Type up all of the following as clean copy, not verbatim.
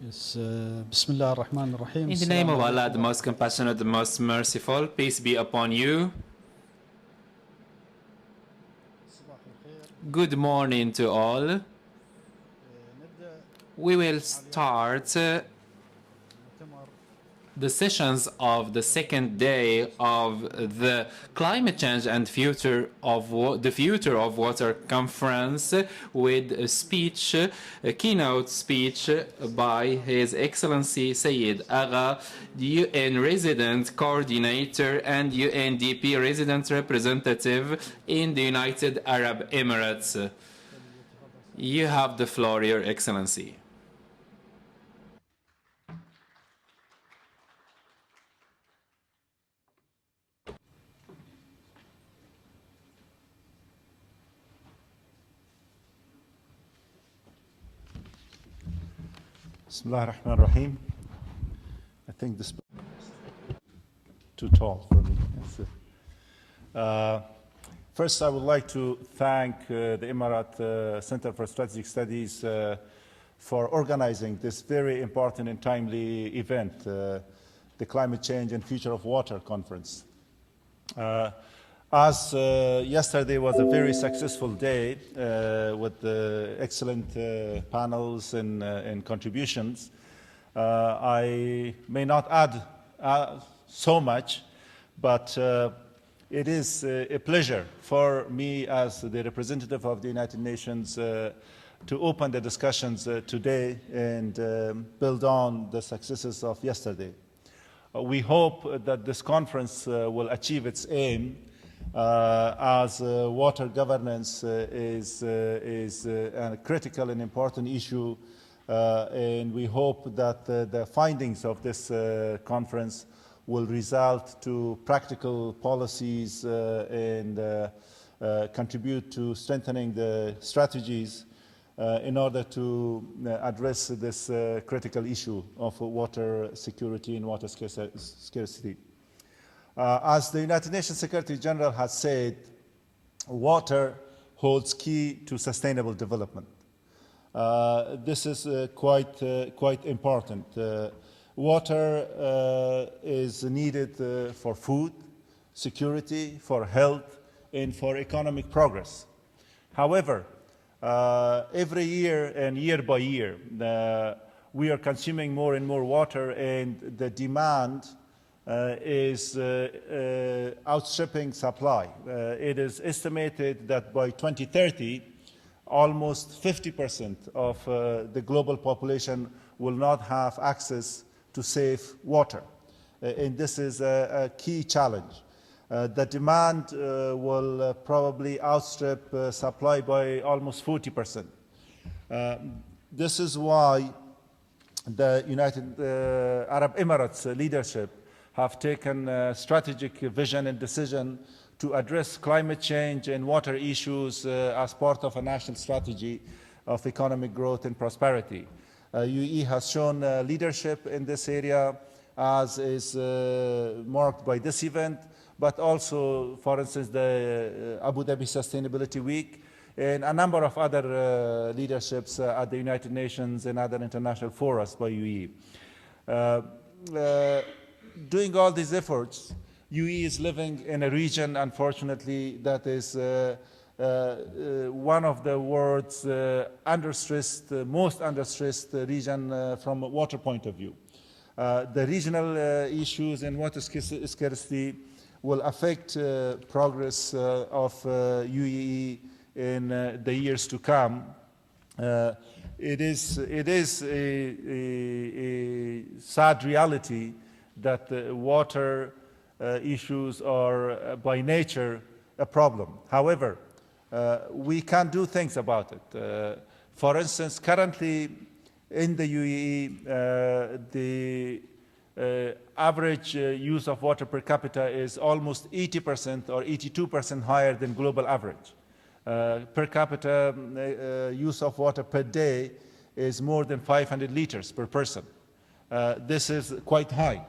Yes, Bismillah ar-Rahman ar-Rahim. In the name of Allah, the most compassionate, the most merciful, peace be upon you. Good morning to all. We will start the sessions of the second day of the Climate Change and the Future of Water Conference with a speech, a keynote speech by His Excellency Sayyid Agha, the UN Resident Coordinator and UNDP Resident Representative in the United Arab Emirates. You have the floor, Your Excellency. Bismillah ar-Rahman ar-Rahim. I think this is too tall for me. First, I would like to thank the Emirates Center for Strategic Studies for organizing this very important and timely event, the Climate Change and Future of Water Conference. As yesterday was a very successful day with excellent panels and contributions, I may not add so much, but it is a pleasure for me as the representative of the United Nations to open the discussions today and build on the successes of yesterday. We hope that this conference will achieve its aim as water governance is a critical and important issue, and we hope that the findings of this conference will result to practical policies and contribute to strengthening the strategies in order to address this critical issue of water security and water scarcity. As the United Nations Secretary General has said, water holds key to sustainable development. This is quite important. Water is needed for food, security, for health, and for economic progress. However, every year and year by year, we are consuming more and more water, and the demand is outstripping supply. It is estimated that by 2030, almost 50% of the global population will not have access to safe water. And this is a key challenge. The demand will probably outstrip supply by almost 40%. This is why the United Arab Emirates leadership have taken a strategic vision and decision to address climate change and water issues as part of a national strategy of economic growth and prosperity. UAE has shown leadership in this area, as is marked by this event, but also, for instance, the Abu Dhabi Sustainability Week and a number of other leaderships at the United Nations and other international forums by UAE. Doing all these efforts, UAE is living in a region, unfortunately, that is one of the world's most under-stressed region from a water point of view. The regional issues and water scarcity will affect progress of UAE in the years to come. It is a sad reality that water issues are by nature a problem. However, we can do things about it. For instance, currently in the UAE, the average use of water per capita is almost 80% or 82% higher than global average. Per capita use of water per day is more than 500 liters per person. This is quite high.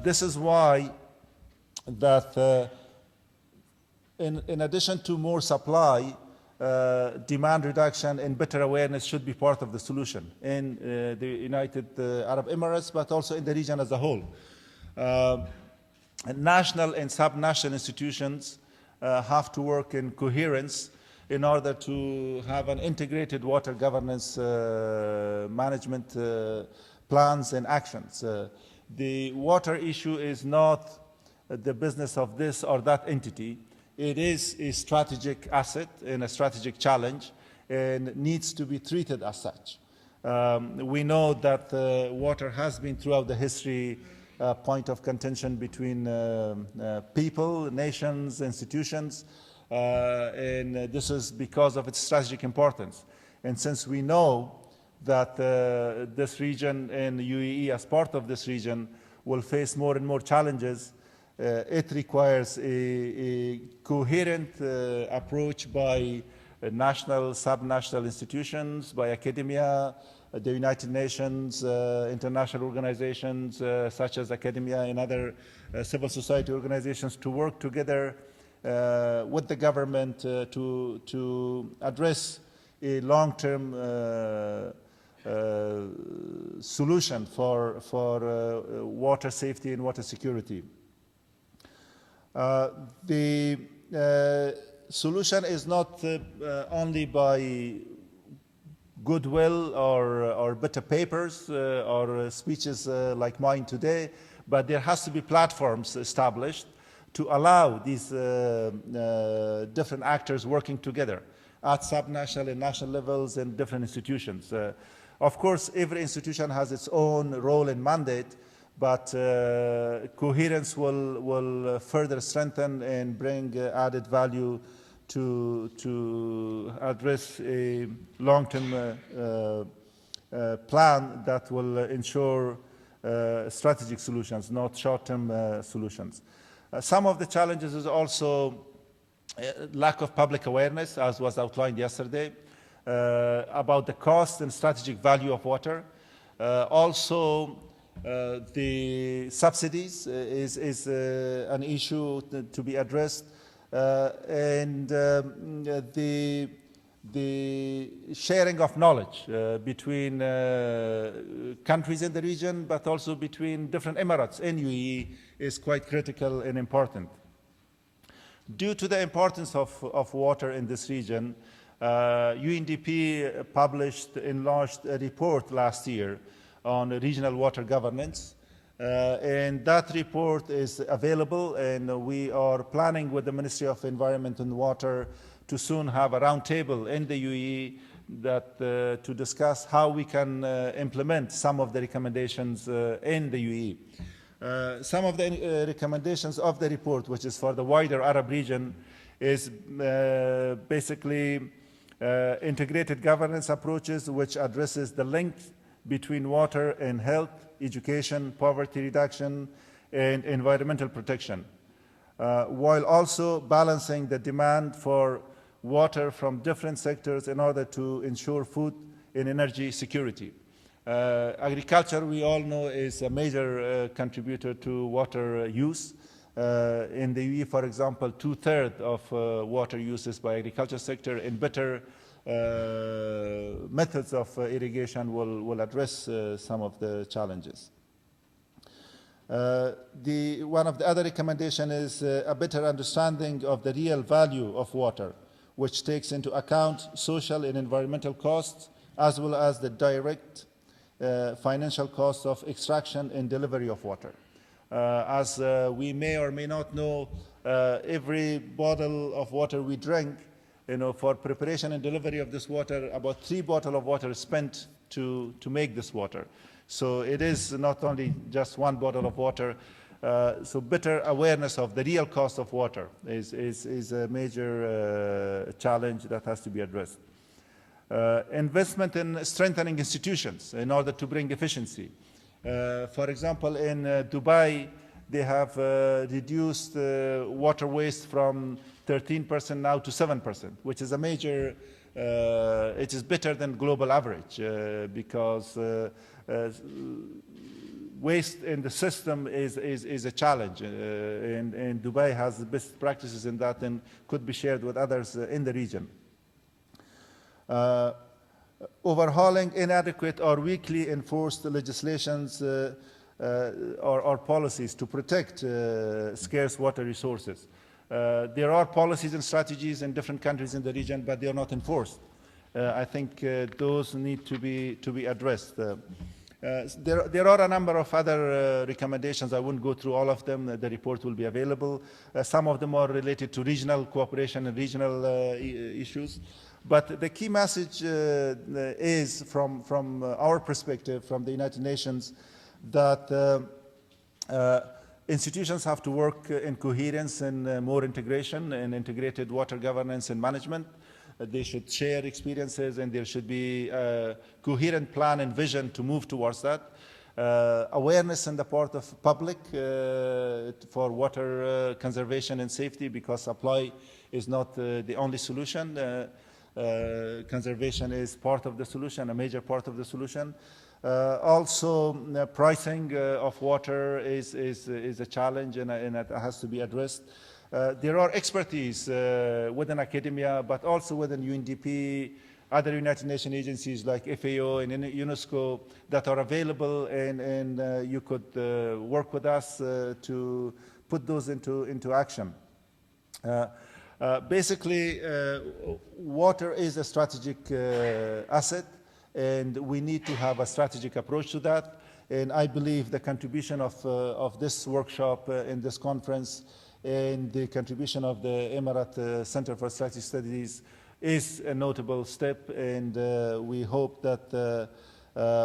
This is why that in addition to more supply, demand reduction and better awareness should be part of the solution in the United Arab Emirates, but also in the region as a whole. National and sub-national institutions have to work in coherence in order to have an integrated water governance management plans and actions. The water issue is not the business of this or that entity. It is a strategic asset and a strategic challenge and needs to be treated as such. We know that water has been throughout the history a point of contention between people, nations, institutions, and this is because of its strategic importance. And since we know that this region and the UAE as part of this region will face more and more challenges, it requires a coherent approach by national, sub-national institutions, by academia, the United Nations, international organizations such as academia and other civil society organizations to work together with the government to address a long-term solution for water safety and water security. The solution is not only by goodwill or better papers or speeches like mine today, but there has to be platforms established to allow these different actors working together at sub-national and national levels and different institutions. Of course, every institution has its own role and mandate, but coherence will further strengthen and bring added value to address a long-term plan that will ensure strategic solutions, not short-term solutions. Some of the challenges is also lack of public awareness, as was outlined yesterday, about the cost and strategic value of water. Also, the subsidies is an issue to be addressed, and the sharing of knowledge between countries in the region, but also between different Emirates in UAE is quite critical and important. Due to the importance of water in this region, UNDP published and launched a report last year on regional water governance. And that report is available, and we are planning with the Ministry of Environment and Water to soon have a roundtable in the UAE to discuss how we can implement some of the recommendations in the UAE. Some of the recommendations of the report, which is for the wider Arab region, is basically integrated governance approaches which addresses the link between water and health, education, poverty reduction, and environmental protection, while also balancing the demand for water from different sectors in order to ensure food and energy security. Agriculture, we all know, is a major contributor to water use. In the UAE, for example, 2/3 of water use is by agriculture sector, and better methods of irrigation will address some of the challenges. One of the other recommendations is a better understanding of the real value of water, which takes into account social and environmental costs, as well as the direct financial costs of extraction and delivery of water. As we may or may not know, every bottle of water we drink, for preparation and delivery of this water, about 3 bottles of water is spent to make this water. So it is not only just 1 bottle of water. So better awareness of the real cost of water is a major challenge that has to be addressed. Investment in strengthening institutions in order to bring efficiency. For example, in Dubai, they have reduced water waste from 13% now to 7%, which is a major, it is better than global average because waste in the system is a challenge, and Dubai has the best practices in that and could be shared with others in the region. Overhauling inadequate or weakly enforced legislations or policies to protect scarce water resources. There are policies and strategies in different countries in the region, but they are not enforced. I think those need to be addressed. There are a number of other recommendations. I won't go through all of them. The report will be available. Some of them are related to regional cooperation and regional issues. But the key message is, from our perspective, from the United Nations, that institutions have to work in coherence and more integration and integrated water governance and management. They should share experiences, and there should be a coherent plan and vision to move towards that. Awareness on the part of public for water conservation and safety, because supply is not the only solution. Conservation is part of the solution, a major part of the solution. Also, pricing of water is a challenge, and it has to be addressed. There are expertise within academia, but also within UNDP, other United Nations agencies like FAO and UNESCO that are available, and you could work with us to put those into action. Basically, water is a strategic asset, and we need to have a strategic approach to that. And I believe the contribution of this workshop in this conference and the contribution of the Emirates Center for Strategic Studies is a notable step, and we hope that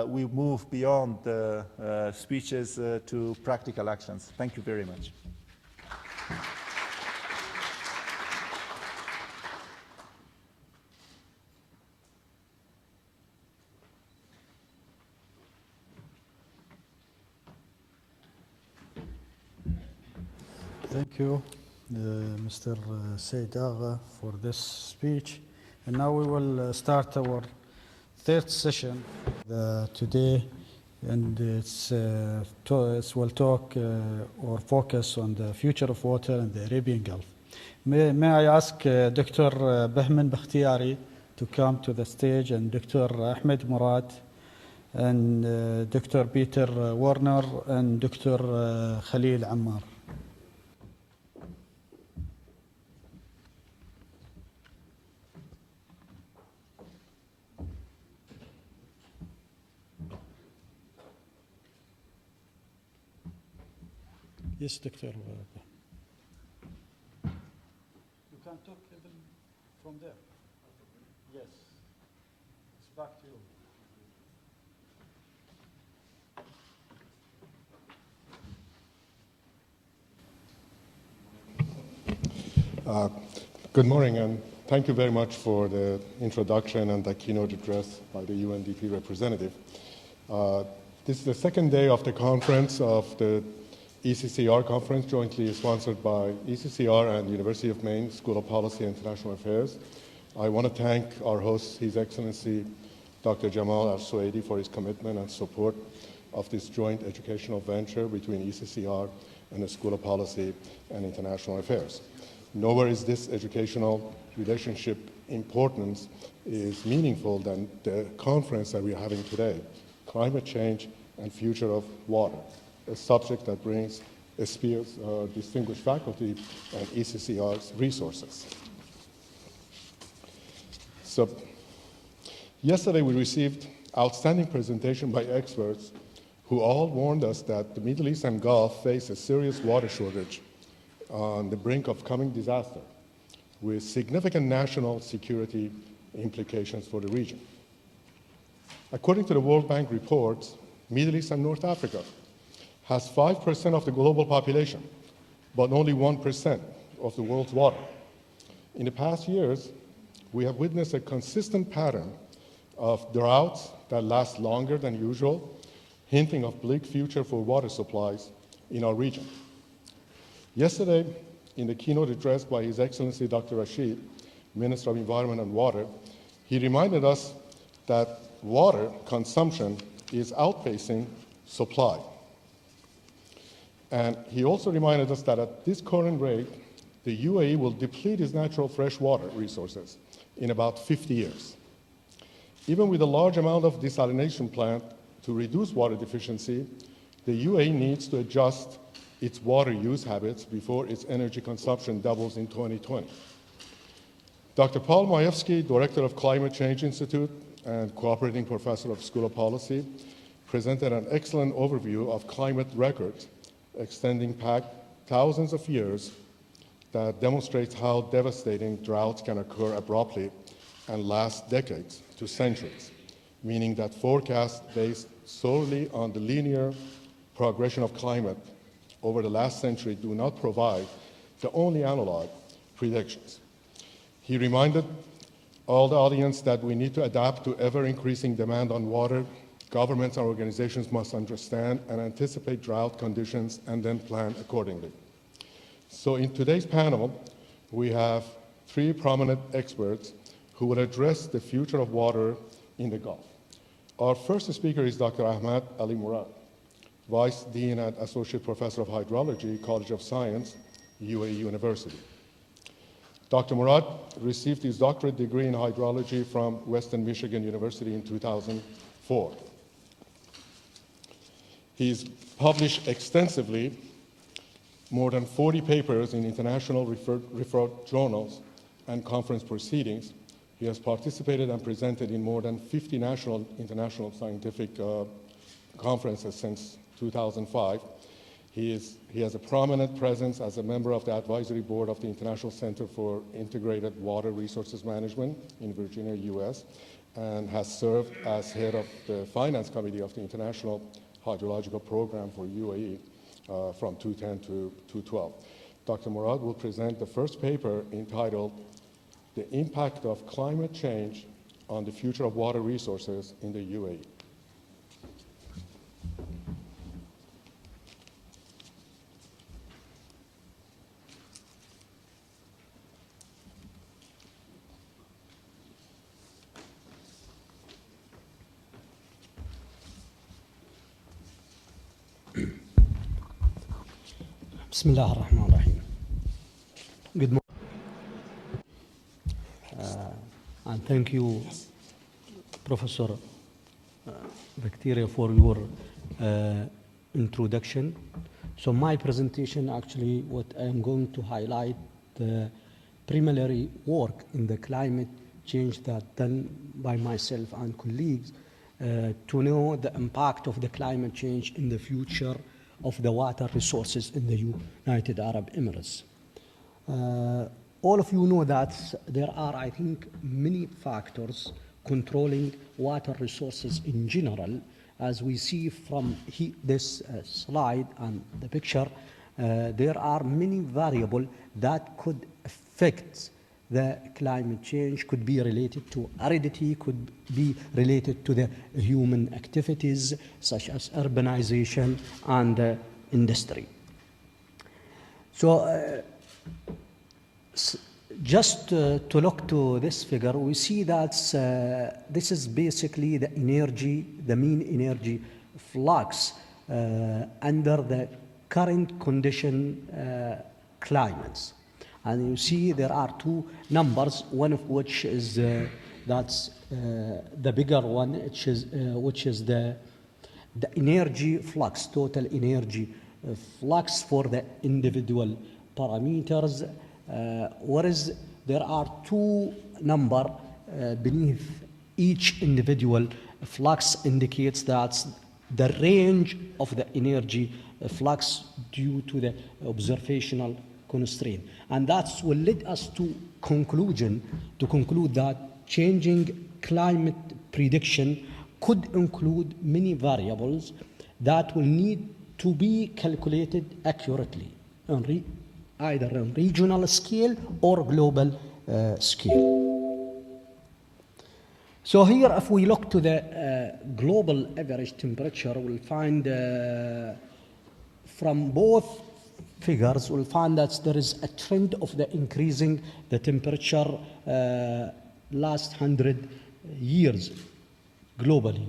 we move beyond speeches to practical actions. Thank you very much. Thank you, Mr. Said Agha, for this speech. And now we will start our third session today, and it will talk or focus on the future of water in the Arabian Gulf. May I ask Dr. Bahman Bakhtiari to come to the stage, and Dr. Ahmed Murad, and Dr. Peter Warner, and Dr. Khalil Ammar. Yes, Doctor. You can talk even from there. Yes. It's back to you. Good morning, and thank you very much for the introduction and the keynote address by the UNDP representative. This is the second day of the conference of the ECSSR conference, jointly sponsored by ECSSR and University of Maine School of Policy and International Affairs. I want to thank our host, His Excellency Dr. Jamal Al-Suwaidi, for his commitment and support of this joint educational venture between ECSSR and the School of Policy and International Affairs. Nowhere is this educational relationship importance is meaningful than the conference that we are having today, Climate Change and Future of Water, a subject that brings Spear's distinguished faculty and ECSSR's resources. So, yesterday we received outstanding presentation by experts who all warned us that the Middle East and Gulf face a serious water shortage on the brink of coming disaster, with significant national security implications for the region. According to the World Bank reports, Middle East and North Africa has 5% of the global population, but only 1% of the world's water. In the past years, we have witnessed a consistent pattern of droughts that last longer than usual, hinting of bleak future for water supplies in our region. Yesterday, in the keynote address by His Excellency Dr. Rashid, Minister of Environment and Water, he reminded us that water consumption is outpacing supply. And he also reminded us that at this current rate, the UAE will deplete its natural fresh water resources in about 50 years. Even with a large amount of desalination plant to reduce water deficiency, the UAE needs to adjust its water use habits before its energy consumption doubles in 2020. Dr. Paul Majewski, Director of Climate Change Institute and Cooperating Professor of School of Policy, presented an excellent overview of climate records extending back thousands of years that demonstrates how devastating droughts can occur abruptly and last decades to centuries, meaning that forecasts based solely on the linear progression of climate over the last century do not provide the only analog predictions. He reminded all the audience that we need to adapt to ever-increasing demand on water. Governments and organizations must understand and anticipate drought conditions and then plan accordingly. So in today's panel, we have three prominent experts who will address the future of water in the Gulf. Our first speaker is Dr. Ahmed Ali Murad, Vice Dean and Associate Professor of Hydrology, College of Science, UAE University. Dr. Murad received his doctorate degree in hydrology from Western Michigan University in 2004. He's published extensively, more than 40 papers in international referred journals and conference proceedings. He has participated and presented in more than 50 national, international scientific conferences since 2005. He has a prominent presence as a member of the advisory board of the International Center for Integrated Water Resources Management in Virginia, US, and has served as head of the finance committee of the International Hydrological Program for UAE from 2010 to 2012. Dr. Murad will present the first paper entitled The Impact of Climate Change on the Future of Water Resources in the UAE. Bismillah ar-Rahman ar-Rahim. Good morning. And thank you, Professor Victoria, for your introduction. So my presentation, actually, what I am going to highlight the preliminary work in the climate change that done by myself and colleagues to know the impact of the climate change in the future of the water resources in the United Arab Emirates. All of you know that there are, I think, many factors controlling water resources in general. As we see from this slide and the picture, there are many variables that could affect the climate change, could be related to aridity, could be related to the human activities such as urbanization and industry. So just to look to this figure, we see that this is basically the energy, the mean energy flux under the current condition climates. And you see there are two numbers, one of which is that's the bigger one, which is the energy flux, total energy flux for the individual parameters. Whereas there are two numbers beneath each individual flux indicates that the range of the energy flux due to the observational constraint. And that's what led us to conclude that changing climate prediction could include many variables that will need to be calculated accurately on either on regional scale or global scale. So here, if we look to the global average temperature, we'll find from both figures, we'll find that there is a trend of the increasing the temperature last 100 years globally.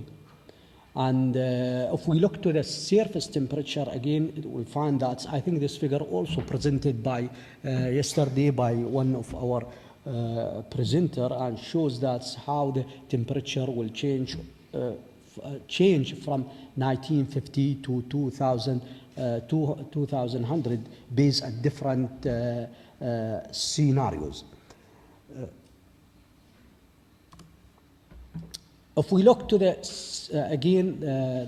And if we look to the surface temperature, again, we'll find that I think this figure also presented by yesterday by one of our presenter and shows that's how the temperature will change from 1950 to 2100 based on different scenarios. If we look to the, again,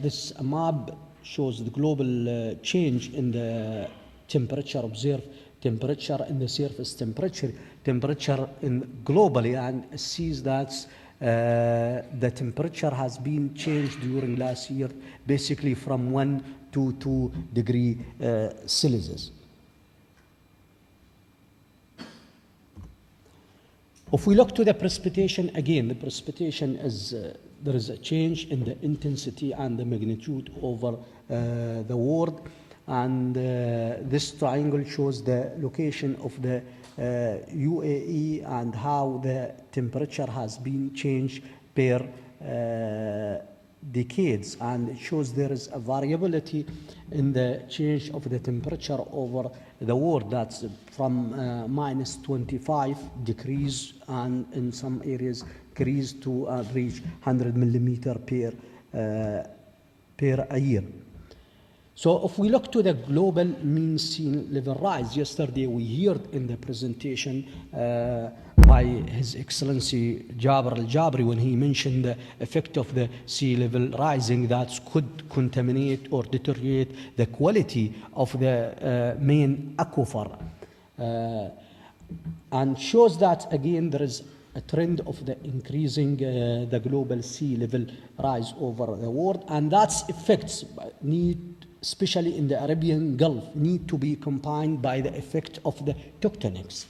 this map shows the global change in the temperature, observed temperature in the surface temperature in globally, and sees that the temperature has been changed during last year, basically from 1 to 2 degrees Celsius. If we look to the precipitation, again, the precipitation is, there is a change in the intensity and the magnitude over the world. And this triangle shows the location of the UAE and how the temperature has been changed per decades, and it shows there is a variability in the change of the temperature over the world. That's from minus 25 degrees, and in some areas increase to reach 100 millimeter per a year. So if we look to the global mean sea level rise, yesterday we heard in the presentation by His Excellency Jaber Al-Jabri when he mentioned the effect of the sea level rising that could contaminate or deteriorate the quality of the main aquifer. And shows that, again, there is a trend of the increasing the global sea level rise over the world, and that's effects need, especially in the Arabian Gulf, need to be combined by the effect of the tectonics.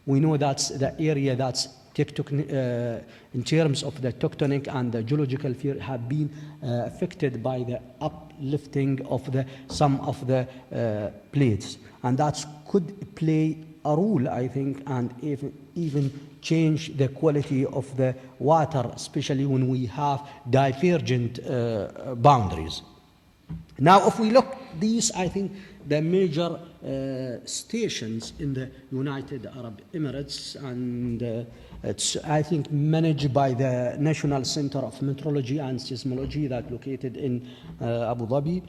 We know that's the area that's in terms of the tectonic and the geological field have been affected by the uplifting of some of the plates, and that could play a role, I think, and even change the quality of the water, especially when we have divergent boundaries. Now, if we look these, I think the major stations in the United Arab Emirates, and it's, I think, managed by the National Center of Metrology and Seismology that located in Abu Dhabi.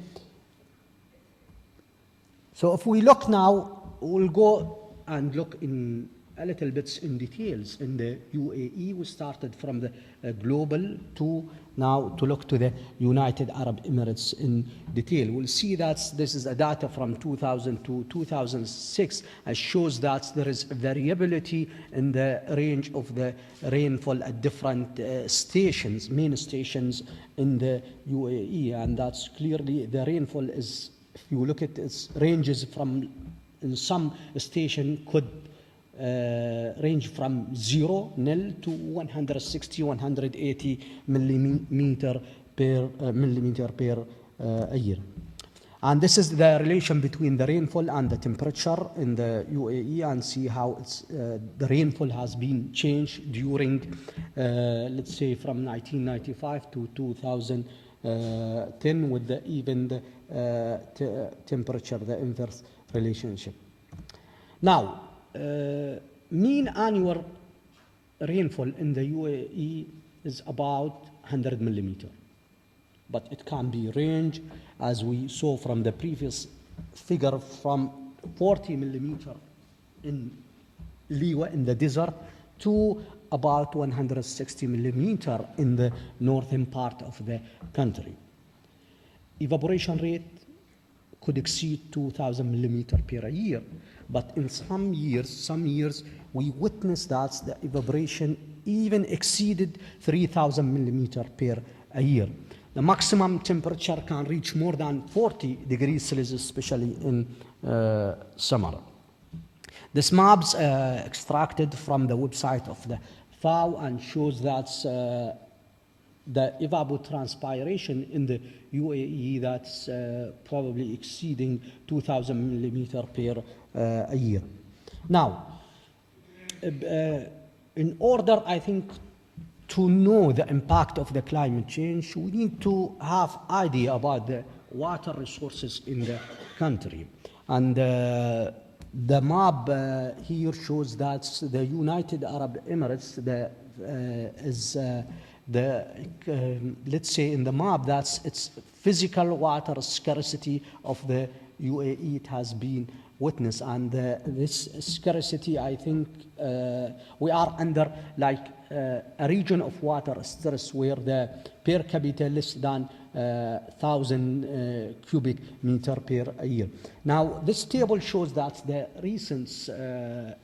So if we look now, we'll go and look in a little bit in details in the UAE. We started from the global to now to look to the United Arab Emirates in detail. We'll see that this is a data from 2000 to 2006, and shows that there is variability in the range of the rainfall at different stations, main stations in the UAE, and that's clearly the rainfall is, if you look at its ranges from, in some station could range from 0, nil, to 160, 180 millimeter per a year. And this is the relation between the rainfall and the temperature in the UAE, and see how it's, the rainfall has been changed during, let's say, from 1995 to 2010, with the even the temperature, the inverse relationship. Now, mean annual rainfall in the UAE is about 100 millimeter, but it can be range, as we saw from the previous figure, from 40 millimeter in Liwa in the desert to about 160 millimeter in the northern part of the country. Evaporation rate could exceed 2,000 millimeter per year, but in some years we witnessed that the evaporation even exceeded 3,000 millimeter per a year. The maximum temperature can reach more than 40 degrees Celsius, especially in summer. This map's extracted from the website of the FAO and shows that the evapotranspiration in the UAE that's probably exceeding 2,000 millimeter per a year. Now, in order, I think, to know the impact of the climate change, we need to have idea about the water resources in the country. And The map here shows that the United Arab Emirates let's say in the map, that's its physical water scarcity of the UAE. It has been witnessed, and this scarcity, I think we are under like a region of water stress where the per capita less than 1,000 cubic meter per year. Now, this table shows that the recent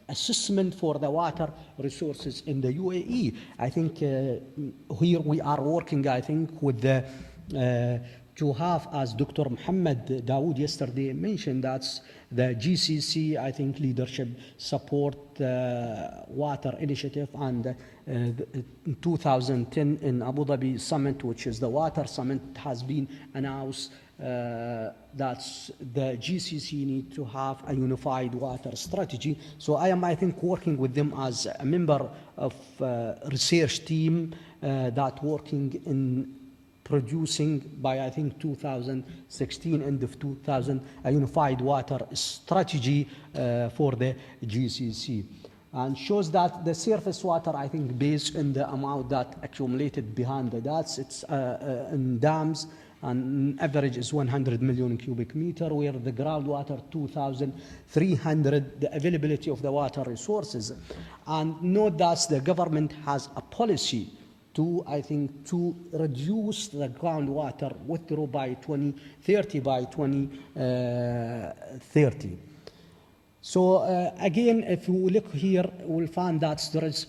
assessment for the water resources in the UAE, I think here we are working, I think, with the to have, as Dr. Mohammed Dawood yesterday mentioned, that's the GCC, I think, leadership support water initiative, and in 2010 in Abu Dhabi summit, which is the water summit, has been announced that the GCC need to have a unified water strategy. So I am, I think, working with them as a member of research team that working in producing by, I think, 2016, end of 2000, a unified water strategy for the GCC. And shows that the surface water, I think, based on the amount that accumulated behind the dams, it's in dams, and average is 100 million cubic meter, where the groundwater 2,300, the availability of the water resources. And note that the government has a policy to, I think, to reduce the groundwater withdrawal by 2030, by 2030. So again, if we look here, we'll find that there is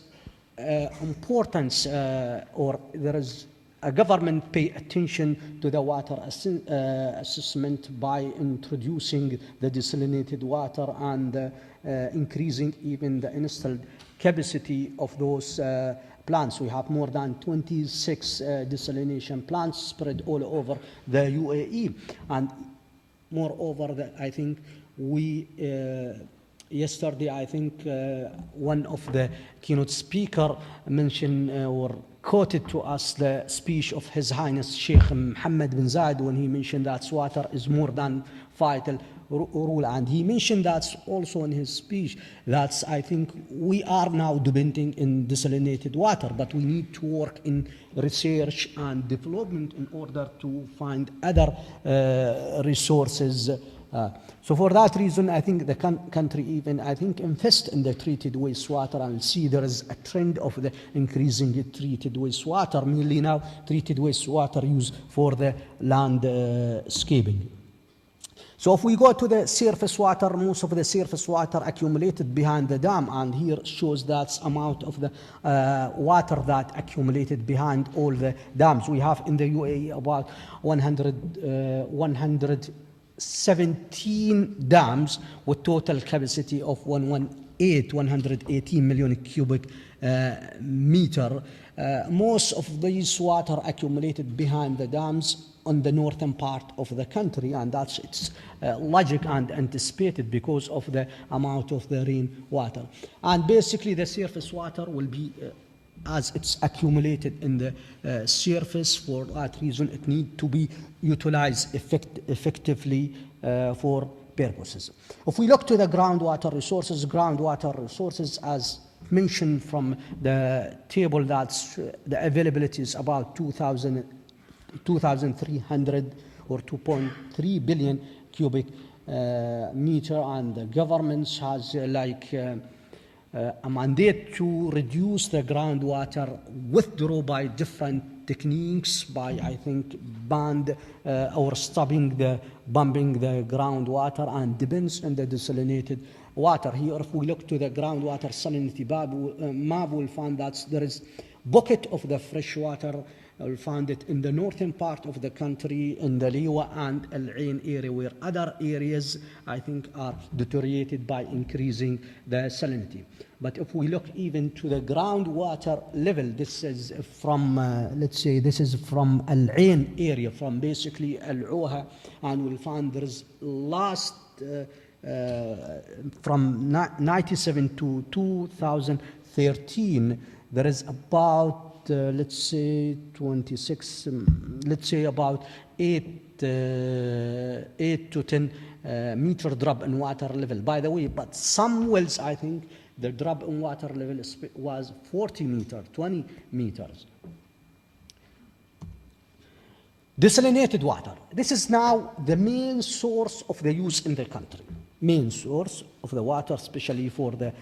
importance or there is a government pay attention to the water assessment by introducing the desalinated water and increasing even the installed capacity of those plants. We have more than 26 desalination plants spread all over the UAE. And moreover, I think we, yesterday, I think one of the keynote speaker mentioned or quoted to us the speech of His Highness Sheikh Mohammed bin Zayed when he mentioned that water is more than vital rule, and he mentioned that also in his speech, that I think we are now depending in desalinated water, but we need to work in research and development in order to find other resources. So for that reason, I think the country even, I think, invest in the treated wastewater, and see there is a trend of the increasing treated wastewater, mainly now treated wastewater used for the landscaping. So if we go to the surface water, most of the surface water accumulated behind the dam, and here shows that amount of the water that accumulated behind all the dams. We have in the UAE about 117 dams with total capacity of 118 million cubic meter. Most of these water accumulated behind the dams on the northern part of the country, and that's its logic and anticipated because of the amount of the rainwater. And basically the surface water will be as it's accumulated in the surface. For that reason, it needs to be utilized effectively for purposes. If we look to the groundwater resources, as mentioned from the table, that's the availability is about 2,300 or 2.3 billion cubic meter, and the government has a mandate to reduce the groundwater withdrawal by different techniques, by, I think, banned or stopping the pumping the groundwater, and depends on the desalinated water. Here, if we look to the groundwater salinity map, we'll find that there is bucket of the fresh water. We'll find it in the northern part of the country, in the Liwa and Al Ain area, where other areas, I think, are deteriorated by increasing the salinity. But if we look even to the groundwater level, this is from, let's say, this is from Al Ain area, from basically Al Uha, and we'll find there is last from 97 to 2013, there is about let's say 26, let's say about 8 to 10 meter drop in water level. By the way, but some wells, I think, the drop in water level was 40 meters, 20 meters. Desalinated water. This is now the main source of the use in the country. Main source of the water, especially for the...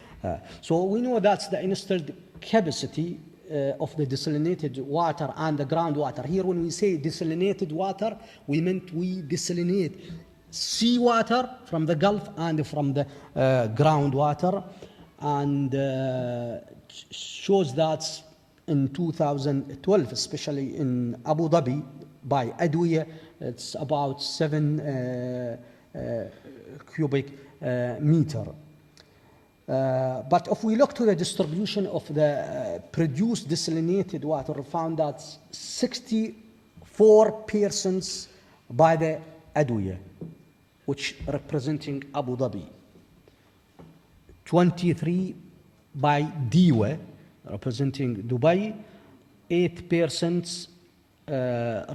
so we know that's the installed capacity of the desalinated water and the groundwater. Here when we say desalinated water, we meant we desalinate seawater from the Gulf and from the groundwater. And shows that in 2012, especially in Abu Dhabi, by Adwiya, it's about 7 cubic meter. But if we look to the distribution of the produced desalinated water, we found that 64% by the Adwiya, which representing Abu Dhabi. 23 by Diwa, representing Dubai, 8%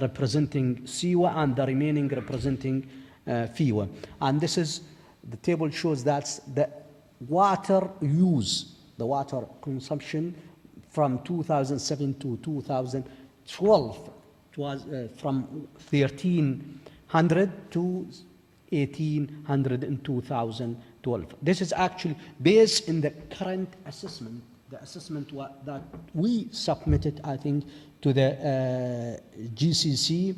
representing Siwa, and the remaining representing Fiwa. And this is, the table shows that the water use, the water consumption from 2007 to 2012, it was from 1,300 to 1,800 in 2012. This is actually based in the current assessment, the assessment that we submitted, I think, to the GCC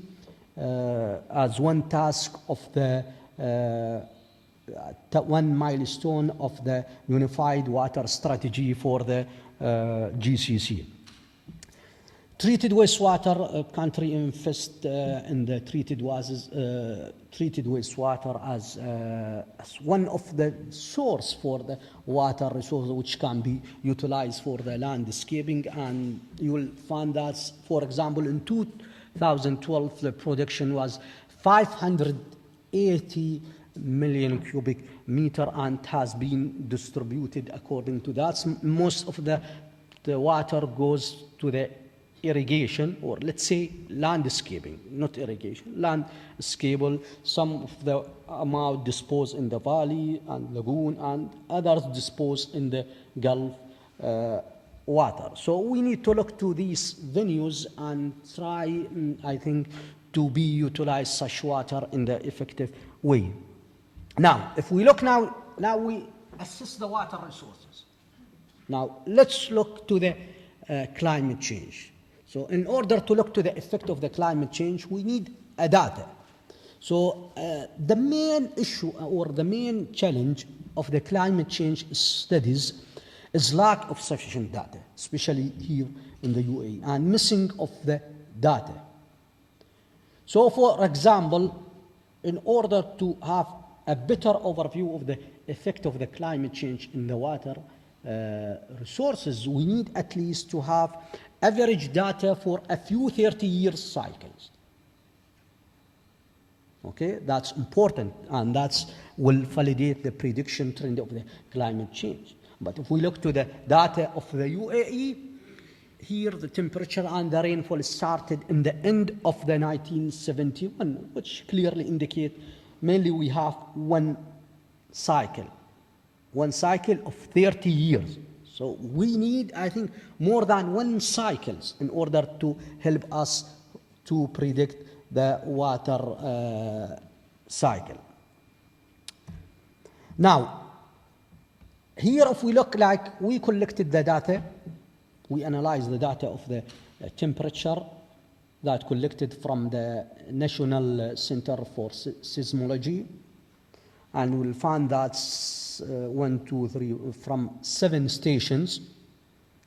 as one task of the one milestone of the Unified Water Strategy for the GCC. Treated wastewater, country invest in the treated wastewater as one of the source for the water resources which can be utilized for the landscaping. And you will find that, for example, in 2012, the production was 580 million cubic meter and has been distributed according to that. Most of the water goes to the irrigation, or let's say landscaping, not irrigation, landscaping. Some of the amount disposed in the valley and lagoon, and others disposed in the Gulf water. So we need to look to these venues and try, I think, to be utilize such water in the effective way. Now, if we look now we assess the water resources. Now, let's look to the climate change. So in order to look to the effect of the climate change, we need a data. So the main issue or the main challenge of the climate change studies is lack of sufficient data, especially here in the UAE, and missing of the data. So for example, in order to have a better overview of the effect of the climate change in the water resources, we need at least to have average data for a few 30-year cycles. Okay, that's important, and that will validate the prediction trend of the climate change. But if we look to the data of the UAE, here the temperature and the rainfall started in the end of the 1971, which clearly indicate mainly we have one cycle of 30 years. So we need, I think, more than one cycles in order to help us to predict the water cycle. Now, here if we look, like we collected the data, we analyzed the data of the temperature that collected from the National Center for Seismology, and we'll find that from 7 stations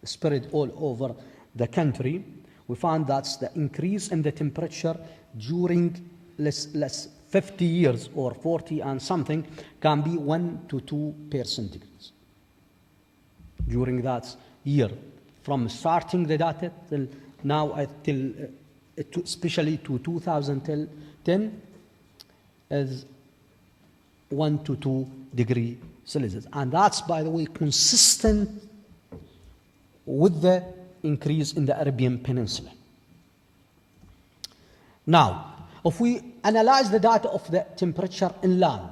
spread all over the country. We found that the increase in the temperature during less 50 years or 40 and something can be 1 to 2% degrees during that year, from starting the data till now, especially to 2010, is 1 to 2 degrees Celsius. And that's, by the way, consistent with the increase in the Arabian Peninsula. Now, if we analyze the data of the temperature inland,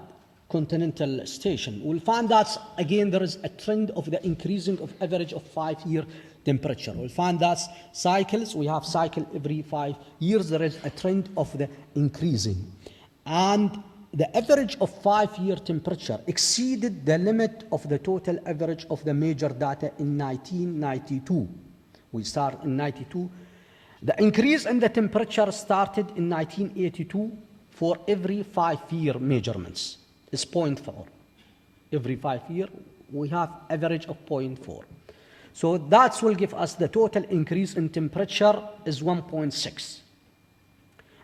continental station, we'll find that again there is a trend of the increasing of average of 5-year temperature. We'll find that cycles, we have cycle every 5 years, there is a trend of the increasing. And the average of 5-year temperature exceeded the limit of the total average of the major data in 1992. We start in 92. The increase in the temperature started in 1982 for every 5-year measurements. It's 0.4. Every 5 years, we have average of 0.4. So that will give us the total increase in temperature is 1.6.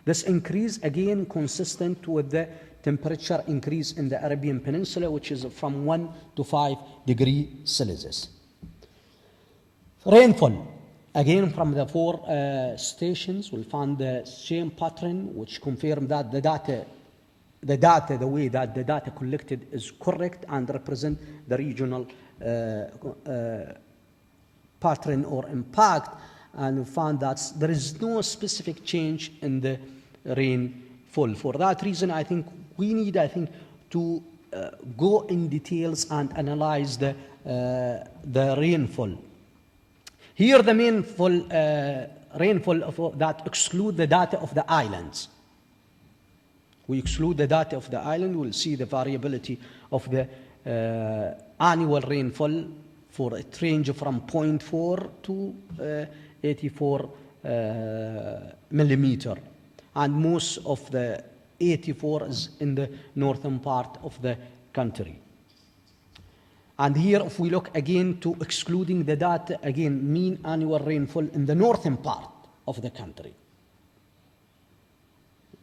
This increase, again, consistent with the temperature increase in the Arabian Peninsula, which is from 1 to 5 degrees Celsius. Rainfall, again, from the 4 stations, we'll find the same pattern, which confirm that the way that the data collected is correct and represent the regional pattern or impact, and we found that there is no specific change in the rainfall. For that reason, I think we need, to go in details and analyze the rainfall. Here, the main rainfall that exclude the data of the islands. We exclude the data of the island. We'll see the variability of the annual rainfall for it range from 0.4 to 84 millimeter. And most of the 84 is in the northern part of the country. And here, if we look again to excluding the data, again, mean annual rainfall in the northern part of the country.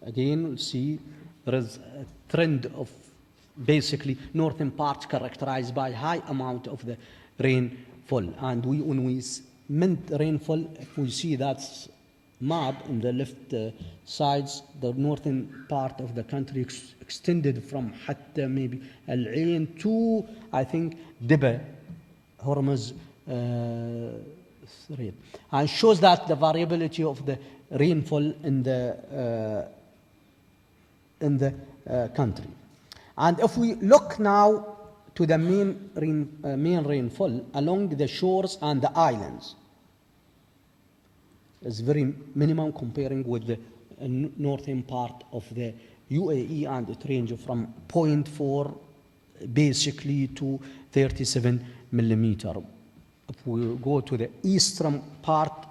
Again, we'll see there is a trend of basically northern parts characterized by high amount of the rainfall. And when we meant rainfall, if we see that map on the left sides, the northern part of the country extended from Hatta, maybe Al-Ain to, I think, Dept, Hormuz, and shows that the variability of the rainfall in the country. And if we look now to the main rainfall along the shores and the islands, it's very minimum comparing with the northern part of the UAE, and it ranges from 0.4 basically to 37 millimeter. If we go to the eastern part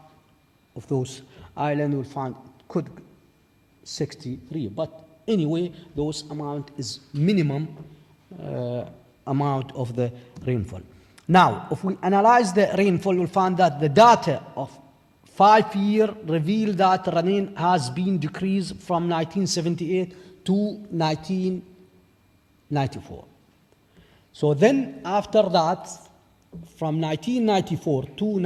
of those islands, we'll find could 63. But anyway, those amount is minimum amount of the rainfall. Now, if we analyze the rainfall, we'll find that the data of 5 years reveal that rain has been decreased from 1978 to 1994. So then after that, from 1994 to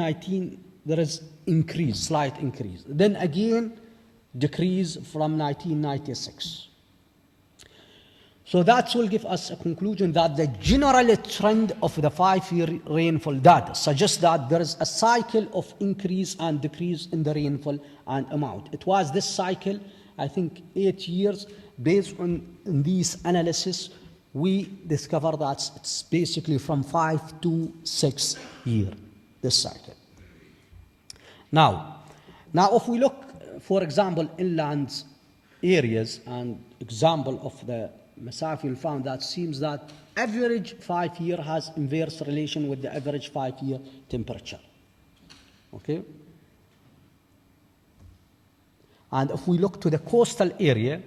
there is increase, slight increase. Then again, decrease from 1996. So that will give us a conclusion that the general trend of the 5-year rainfall data suggests that there is a cycle of increase and decrease in the rainfall and amount. It was this cycle, I think, 8 years. Based on these analysis, we discovered that it's basically from 5 to 6 years, this cycle. Now if we look, for example, inland areas and example of the Masafil found that seems that average 5 year has inverse relation with the average 5-year temperature. Okay? And if we look to the coastal area,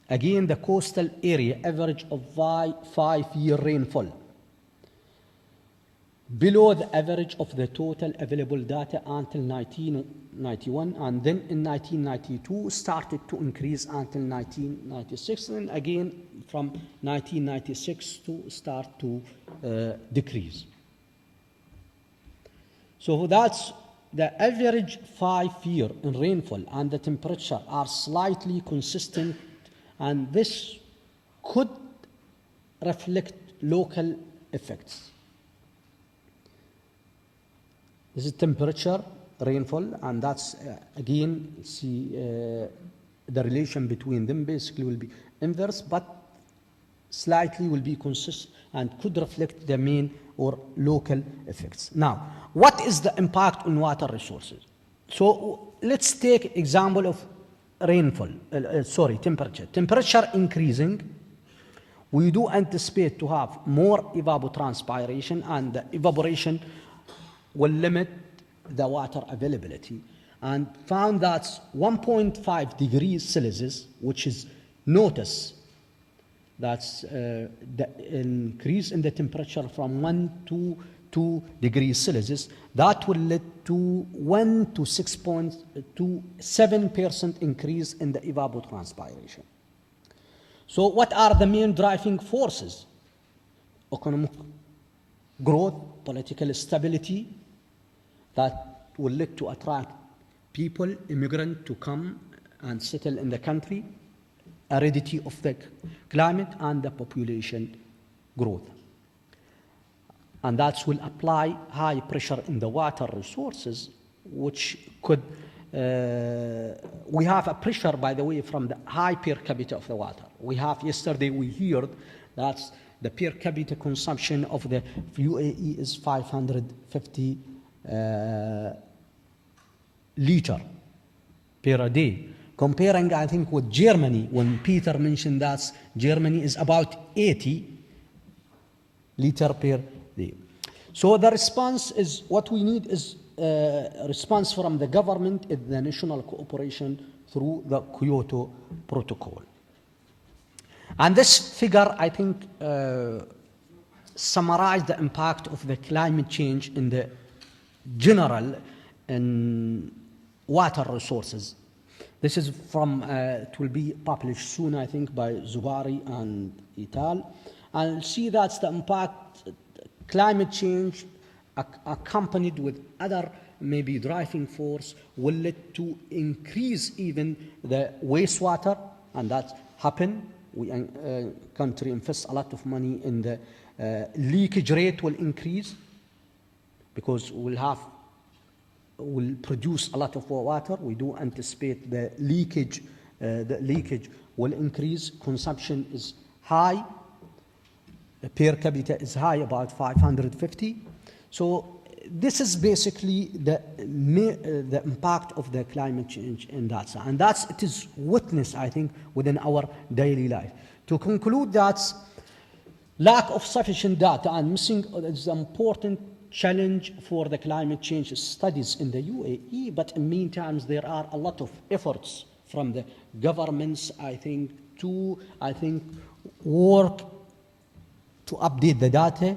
again the coastal area average of 5-year rainfall below the average of the total available data until 1991, and then in 1992 started to increase until 1996, and again from 1996 to start to decrease. So that's the average 5 year in rainfall and the temperature are slightly consistent, and this could reflect local effects. This is temperature, rainfall, and that's again, see the relation between them basically will be inverse, but slightly will be consistent and could reflect the main or local effects. Now, what is the impact on water resources? So let's take example of rainfall, temperature. Temperature increasing, we do anticipate to have more evapotranspiration, and the evaporation will limit the water availability, and found that 1.5 degrees Celsius, which is notice that's the increase in the temperature from 1 to 2 degrees Celsius, that will lead to 1 to 6.7% increase in the evapotranspiration. So what are the main driving forces? Economic growth, political stability, that will lead to attract people, immigrants to come and settle in the country, aridity of the climate, and the population growth. And that will apply high pressure in the water resources, which could, we have a pressure, by the way, from the high per capita of the water. Yesterday we heard that the per capita consumption of the UAE is 550 liter per day. Comparing, I think, with Germany, when Peter mentioned that Germany is about 80 liter per day. So the response is, what we need is a response from the government in the national cooperation through the Kyoto Protocol. And this figure, I think, summarizes the impact of the climate change in the general in water resources. This is from, it will be published soon, I think, by Zubari and Ital. And see that's the impact, climate change accompanied with other maybe driving force will lead to increase even the wastewater, and that happen. We country invests a lot of money in the leakage rate will increase because we'll produce a lot of water. We do anticipate the leakage will increase. Consumption is high. The per capita is high, about 550. So this is basically the impact of the climate change in that side. And it is witnessed, I think, within our daily life. To conclude, that lack of sufficient data and missing is an important challenge for the climate change studies in the UAE, but in the meantime, there are a lot of efforts from the governments, I think, to work to update the data,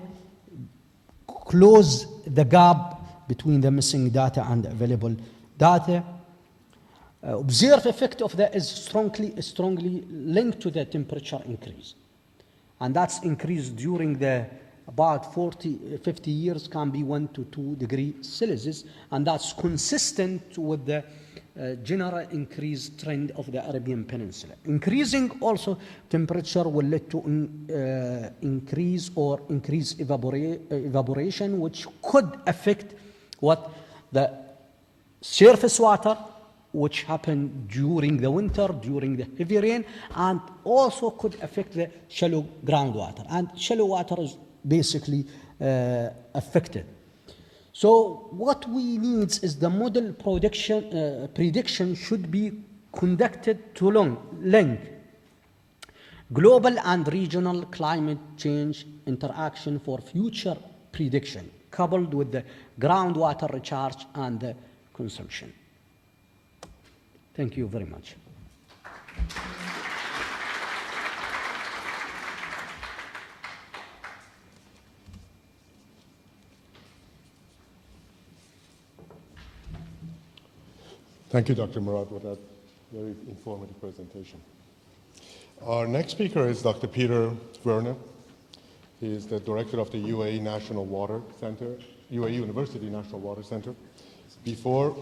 close the gap between the missing data and the available data. Observed effect of that is strongly linked to the temperature increase. And that's increased during the about 50 years can be 1 to 2 degrees Celsius, and that's consistent with the general increased trend of the Arabian Peninsula. Increasing also temperature will lead to increase evaporation, which could affect the surface water, which happen during the winter, during the heavy rain, and also could affect the shallow groundwater. And shallow water is basically affected. So what we need is the model prediction should be conducted to link global and regional climate change interaction for future prediction, coupled with the groundwater recharge and the consumption. Thank you very much. Thank you, Dr. Murad, for that very informative presentation. Our next speaker is Dr. Peter Werner. He is the director of the UAE National Water Center, UAE University National Water Center. Before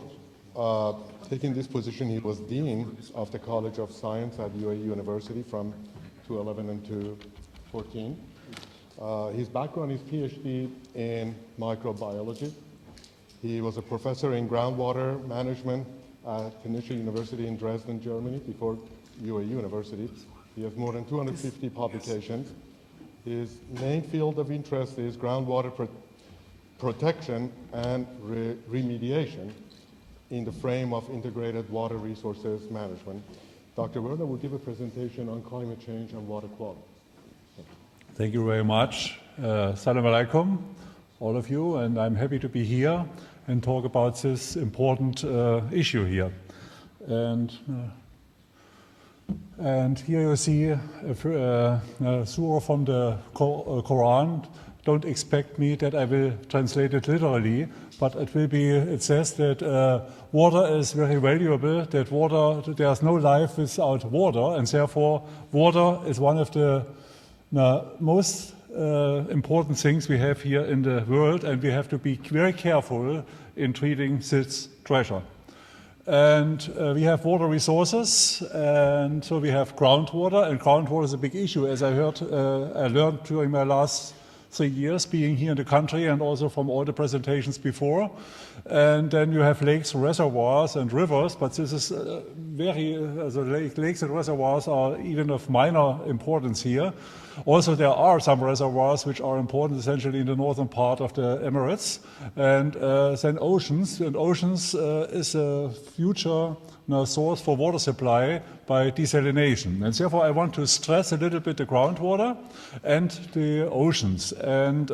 taking this position, he was dean of the College of Science at UAE University from 2011 and 2014. His background is PhD in microbiology. He was a professor in groundwater management at Technische University in Dresden, Germany, before UAE University. He has more than 250 publications. His main field of interest is groundwater protection and remediation in the frame of integrated water resources management. Dr. Werner will give a presentation on climate change and water quality. Thank you very much. Salam alaikum, all of you, and I'm happy to be here and talk about this important issue here. And here you see a surah from the Quran. Don't expect me that I will translate it literally, but it says that water is very valuable, that there's no life without water, and therefore water is one of the most important things we have here in the world, and we have to be very careful in treating this treasure. And we have water resources, and so we have groundwater, and groundwater is a big issue, as I learned during my last 3 years being here in the country and also from all the presentations before. And then you have lakes, reservoirs, and rivers, but this is lakes and reservoirs are even of minor importance here. Also, there are some reservoirs which are important, essentially in the northern part of the Emirates, and then oceans. And oceans is a future source for water supply by desalination. And therefore, I want to stress a little bit the groundwater and the oceans. And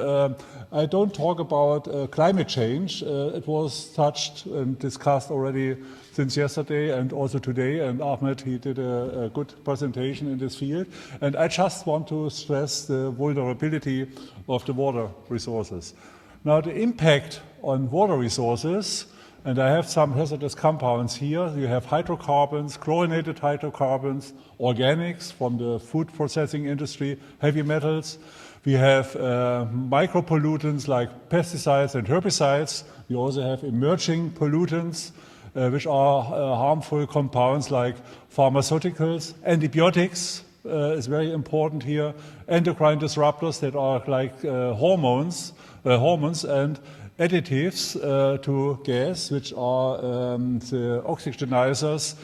I don't talk about climate change. It was touched and discussed already since yesterday and also today, and Ahmed, he did a good presentation in this field. And I just want to stress the vulnerability of the water resources. Now, the impact on water resources, and I have some hazardous compounds here. You have hydrocarbons, chlorinated hydrocarbons, organics from the food processing industry, heavy metals. We have micropollutants like pesticides and herbicides. We also have emerging pollutants, which are harmful compounds like pharmaceuticals. Antibiotics is very important here. Endocrine disruptors that are like hormones and additives to gas, which are the oxygenizers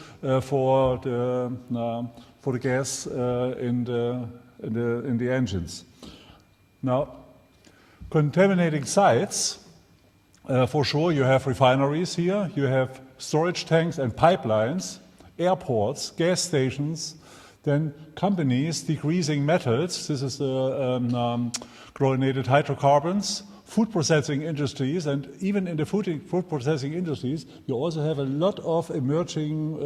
for the gas in the engines. Now, contaminating sites, for sure you have refineries here, you have storage tanks and pipelines, airports, gas stations, then companies decreasing metals, this is the chlorinated hydrocarbons, food processing industries, and even in the food processing industries, you also have a lot of emerging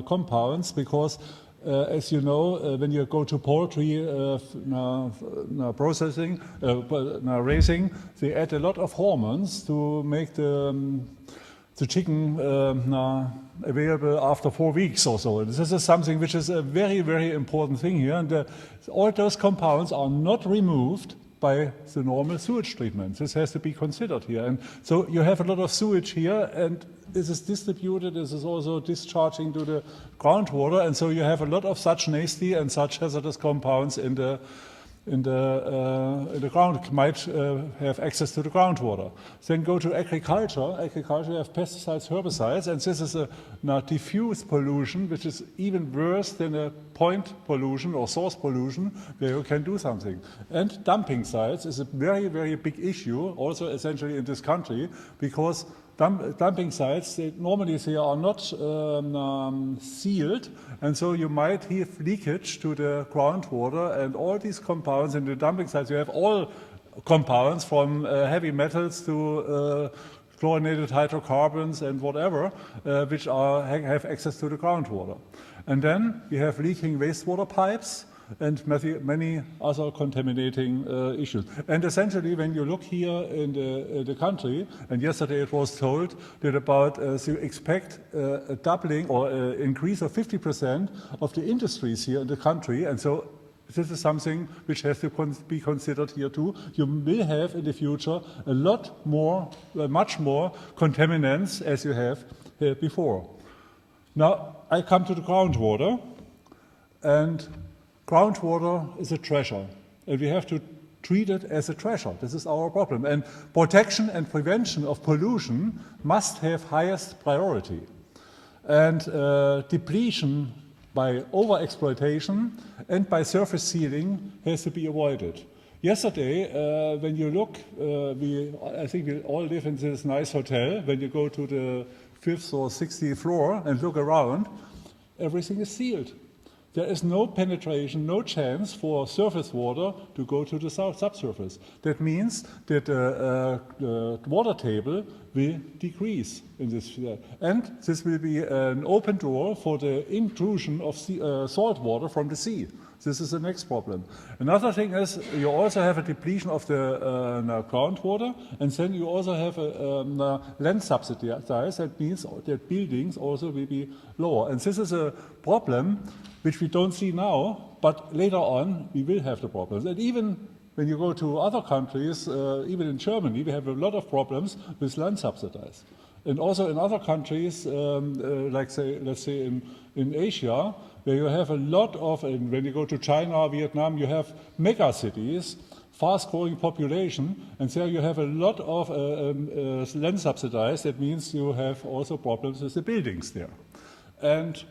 compounds because, as you know, when you go to poultry processing, raising, they add a lot of hormones to make the chicken available after 4 weeks or so. This is something which is a very, very important thing here, and all those compounds are not removed by the normal sewage treatment. This has to be considered here. And so you have a lot of sewage here, and this is distributed, this is also discharging to the groundwater, and so you have a lot of such nasty and such hazardous compounds in the ground, might have access to the groundwater. Then go to agriculture. Agriculture, you have pesticides, herbicides, and this is a diffuse pollution, which is even worse than a point pollution or source pollution, where you can do something. And dumping sites is a very, very big issue, also essentially in this country, because dumping sites, normally they are not sealed, and so you might have leakage to the groundwater, and all these compounds in the dumping sites, you have all compounds from heavy metals to chlorinated hydrocarbons and whatever, which have access to the groundwater. And then we have leaking wastewater pipes and many other contaminating issues. And essentially, when you look here in the country, and yesterday it was told that about you expect a doubling or increase of 50% of the industries here in the country, and so this is something which has to be considered here too. You will have in the future a lot more, much more contaminants as you have before. Now, I come to the groundwater, and groundwater is a treasure, and we have to treat it as a treasure. This is our problem. And protection and prevention of pollution must have highest priority. And depletion by overexploitation and by surface sealing has to be avoided. Yesterday, when you look, I think we all live in this nice hotel. When you go to the 5th or 60th floor and look around, everything is sealed. There is no penetration, no chance for surface water to go to the subsurface. That means that the water table will decrease in this, and this will be an open door for the intrusion of salt water from the sea. This is the next problem. Another thing is you also have a depletion of the groundwater, and then you also have a land subsidies. That means that buildings also will be lower. And this is a problem which we don't see now, but later on we will have the problems. And even when you go to other countries, even in Germany, we have a lot of problems with land subsidies. And also in other countries, let's say in Asia, where you have a lot of, and when you go to China, Vietnam, you have mega cities, fast-growing population, and there you have a lot of land subsidies. That means you have also problems with the buildings there. And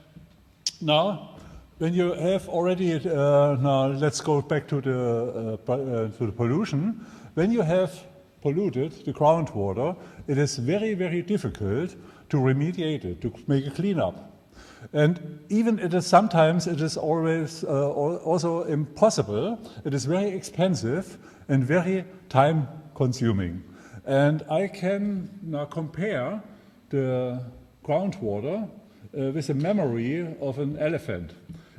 now, when you have already, now let's go back to the pollution. When you have polluted the groundwater, it is very, very difficult to remediate it, to make a cleanup. And even sometimes it is always also impossible. It is very expensive and very time consuming. And I can now compare the groundwater with the memory of an elephant.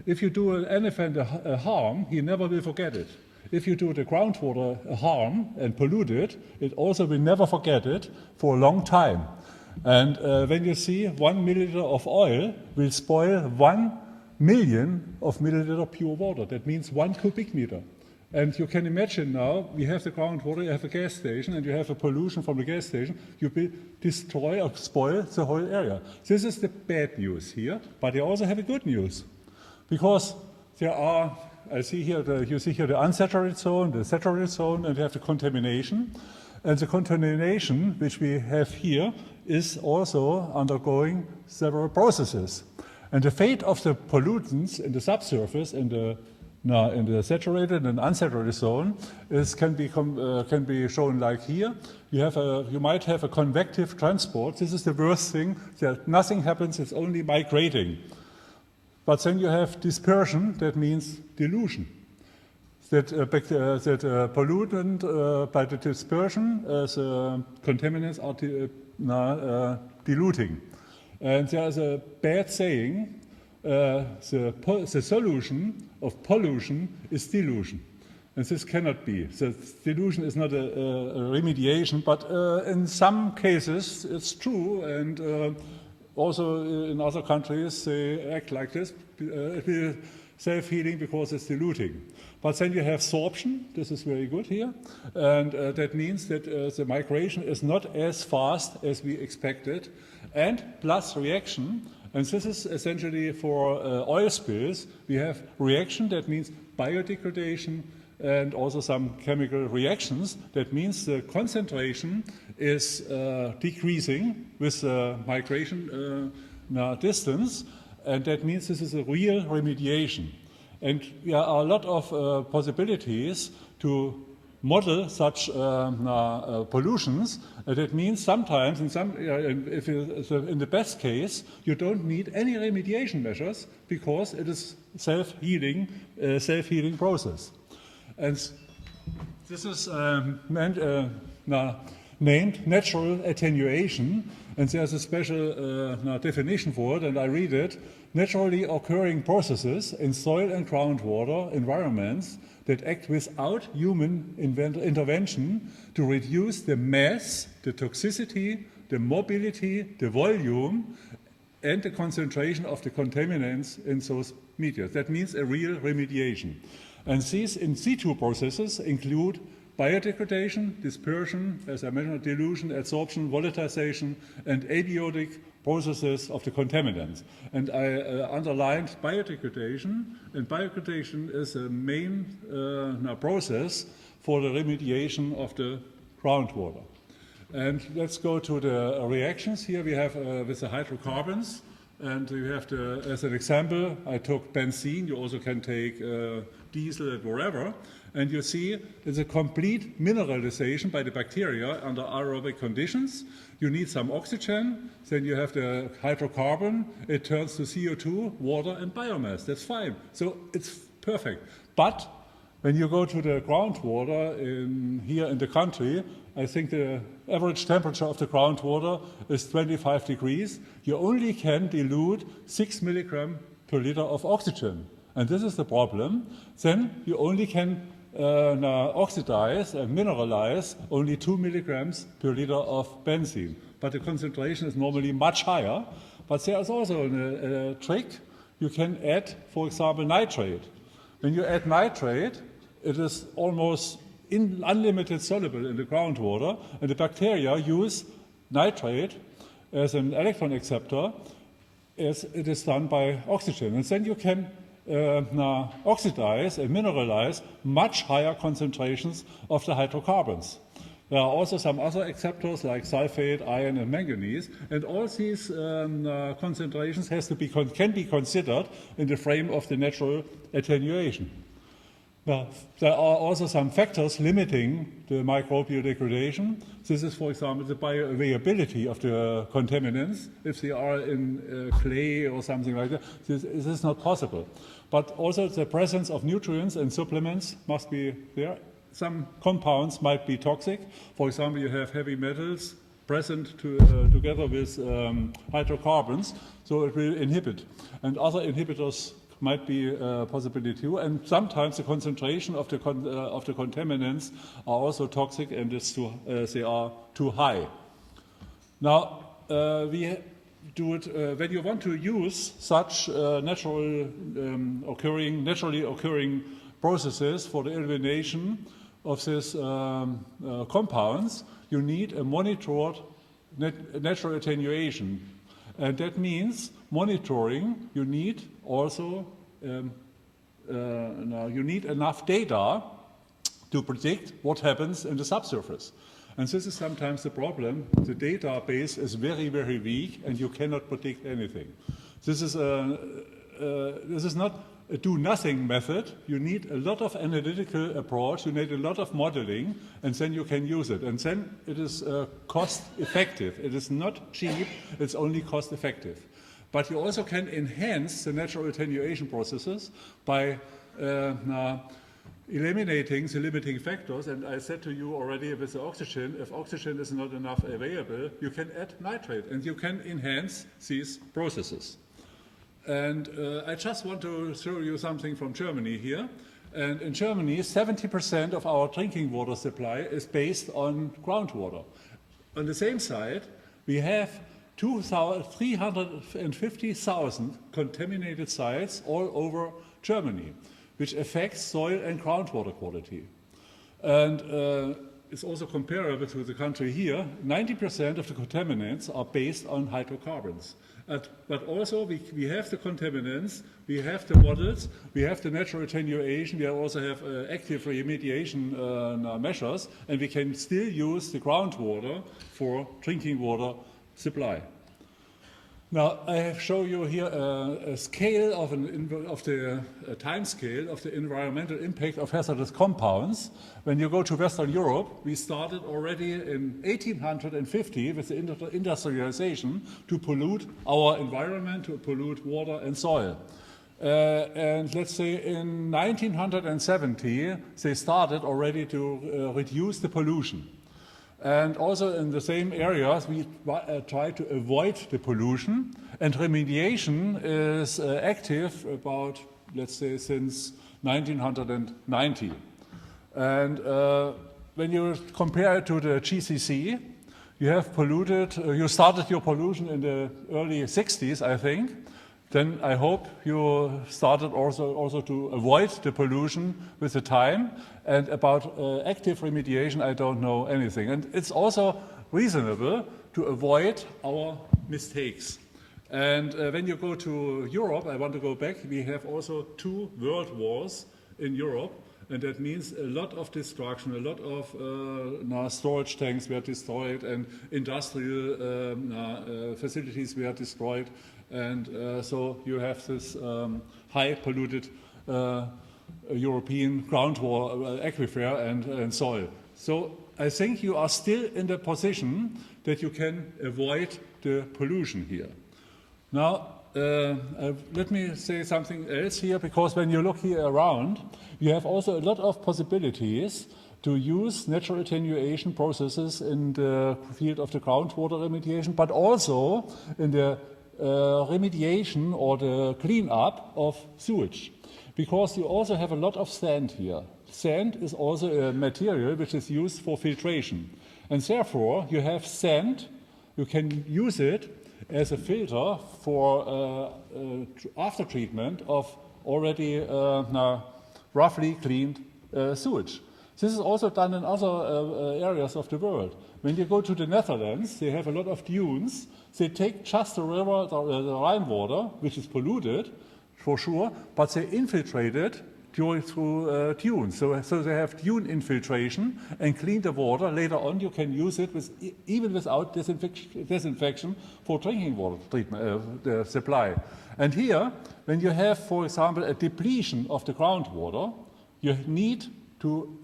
If you do an elephant a harm, he never will forget it. If you do the groundwater a harm and pollute it, it also will never forget it for a long time. And when you see 1 milliliter of oil will spoil 1 million of milliliter pure water, that means 1 cubic meter. And you can imagine now, we have the groundwater, you have a gas station, and you have a pollution from the gas station, you will destroy or spoil the whole area. This is the bad news here, but you also have a good news. Because there are, you see here the unsaturated zone, the saturated zone, and you have the contamination. And the contamination, which we have here, is also undergoing several processes. And the fate of the pollutants in the subsurface, in the saturated and unsaturated zone, can be shown like here. You might have a convective transport. This is the worst thing. Nothing happens, it's only migrating. But then you have dispersion, that means dilution. That pollutant by the dispersion, the contaminants are diluting. And there is a bad saying, the solution of pollution is dilution. And this cannot be. The dilution is not a remediation, but in some cases it's true, and also in other countries they act like this. It will self-healing because it's diluting. But then you have sorption, this is very good here, and that means that the migration is not as fast as we expected, and plus reaction, and this is essentially for oil spills. We have reaction, that means biodegradation, and also some chemical reactions. That means the concentration is decreasing with migration distance, and that means this is a real remediation. And there are a lot of possibilities to model such pollutions. That means sometimes, in the best case, you don't need any remediation measures because it is self-healing process. And this is named natural attenuation, and there's a special definition for it, and I read it. Naturally occurring processes in soil and groundwater environments that act without human intervention to reduce the mass, the toxicity, the mobility, the volume, and the concentration of the contaminants in those media. That means a real remediation. And these in situ processes include biodegradation, dispersion, as I mentioned, dilution, adsorption, volatilization, and abiotic processes of the contaminants. And I underlined biodegradation, and biodegradation is a main process for the remediation of the groundwater. And let's go to the reactions. Here we have with the hydrocarbons, And you have to, as an example, I took benzene. You also can take diesel and whatever. And you see it's a complete mineralization by the bacteria under aerobic conditions. You need some oxygen, then you have the hydrocarbon, it turns to CO2, water, and biomass. That's fine. So it's perfect. But when you go to the groundwater here in the country, I think the average temperature of the groundwater is 25 degrees. You only can dilute 6 milligram per liter of oxygen. And this is the problem. Then you only can oxidize and mineralize only 2 milligrams per liter of benzene. But the concentration is normally much higher. But there is also a trick. You can add, for example, nitrate. When you add nitrate, it is almost unlimited soluble in the groundwater, and the bacteria use nitrate as an electron acceptor as it is done by oxygen. And then you can oxidize and mineralize much higher concentrations of the hydrocarbons. There are also some other acceptors like sulfate, iron, and manganese, and all these concentrations can be considered in the frame of the natural attenuation. Well, there are also some factors limiting the microbial degradation. This is, for example, the bioavailability of the contaminants. If they are in clay or something like that, this is not possible. But also the presence of nutrients and supplements must be there. Some compounds might be toxic. For example, you have heavy metals present together with hydrocarbons, so it will inhibit. And other inhibitors might be a possibility too, and sometimes the concentration of the contaminants are also toxic, and they are too high. Now, we do it when you want to use such naturally occurring processes for the elimination of these compounds. You need a monitored natural attenuation. And that means monitoring, you need also you need enough data to predict what happens in the subsurface. And this is sometimes the problem. The database is very, very weak, and you cannot predict anything. This is not a do-nothing method. You need a lot of analytical approach, you need a lot of modeling, and then you can use it. And then it is cost-effective. It is not cheap, it's only cost-effective. But you also can enhance the natural attenuation processes by eliminating the limiting factors. And I said to you already with the oxygen, if oxygen is not enough available, you can add nitrate, and you can enhance these processes. And I just want to show you something from Germany here. And in Germany, 70% of our drinking water supply is based on groundwater. On the same side, we have 350,000 contaminated sites all over Germany, which affects soil and groundwater quality. And it's also comparable to the country here. 90% of the contaminants are based on hydrocarbons. But also we have the contaminants, we have the models, we have the natural attenuation, we also have active remediation measures, and we can still use the groundwater for drinking water supply. Now, I have shown you here a scale of the time scale of the environmental impact of hazardous compounds. When you go to Western Europe, we started already in 1850 with the industrialization to pollute our environment, to pollute water and soil. And let's say in 1970, they started already to reduce the pollution. And also in the same areas, we try to avoid the pollution. And remediation is active about, let's say, since 1990. And when you compare it to the GCC, you have polluted, you started your pollution in the early 60s, I think. Then I hope you started also to avoid the pollution with the time. And about active remediation, I don't know anything. And it's also reasonable to avoid our mistakes. And when you go to Europe, I want to go back, we have also 2 world wars in Europe. And that means a lot of destruction, a lot of storage tanks were destroyed, and industrial facilities were destroyed. And so you have this high polluted European groundwater aquifer and soil. So I think you are still in the position that you can avoid the pollution here. Now, let me say something else here, because when you look here around, you have also a lot of possibilities to use natural attenuation processes in the field of the groundwater remediation, but also in the remediation or the cleanup of sewage. Because you also have a lot of sand here. Sand is also a material which is used for filtration. And therefore, you have sand, you can use it as a filter for after treatment of already roughly cleaned sewage. This is also done in other areas of the world. When you go to the Netherlands, they have a lot of dunes. They take just the river, the Rhine water, which is polluted, for sure, but they infiltrate it through dunes. So they have dune infiltration and clean the water. Later on, you can use it even without disinfection for drinking water treatment, the supply. And here, when you have, for example, a depletion of the groundwater, you need to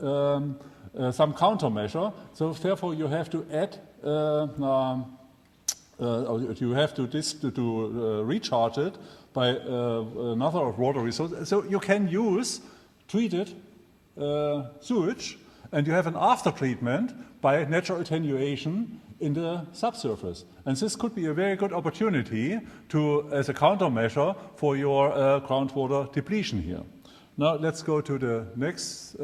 some countermeasure. So therefore, you have to add, you have to recharge it by another water resource. So you can use treated sewage, and you have an after treatment by natural attenuation in the subsurface. And this could be a very good opportunity as a countermeasure for your groundwater depletion here. Now let's go to the next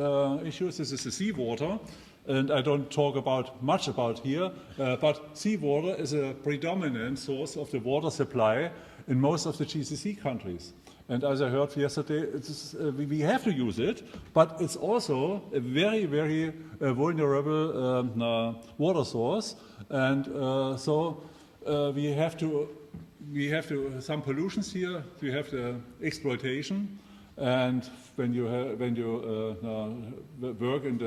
issue. This is the seawater. And I don't talk much about here, but seawater is a predominant source of the water supply in most of the GCC countries. And as I heard yesterday, we have to use it, but it's also a very, very vulnerable water source. And so we have some pollutions here. We have the exploitation. And when you work in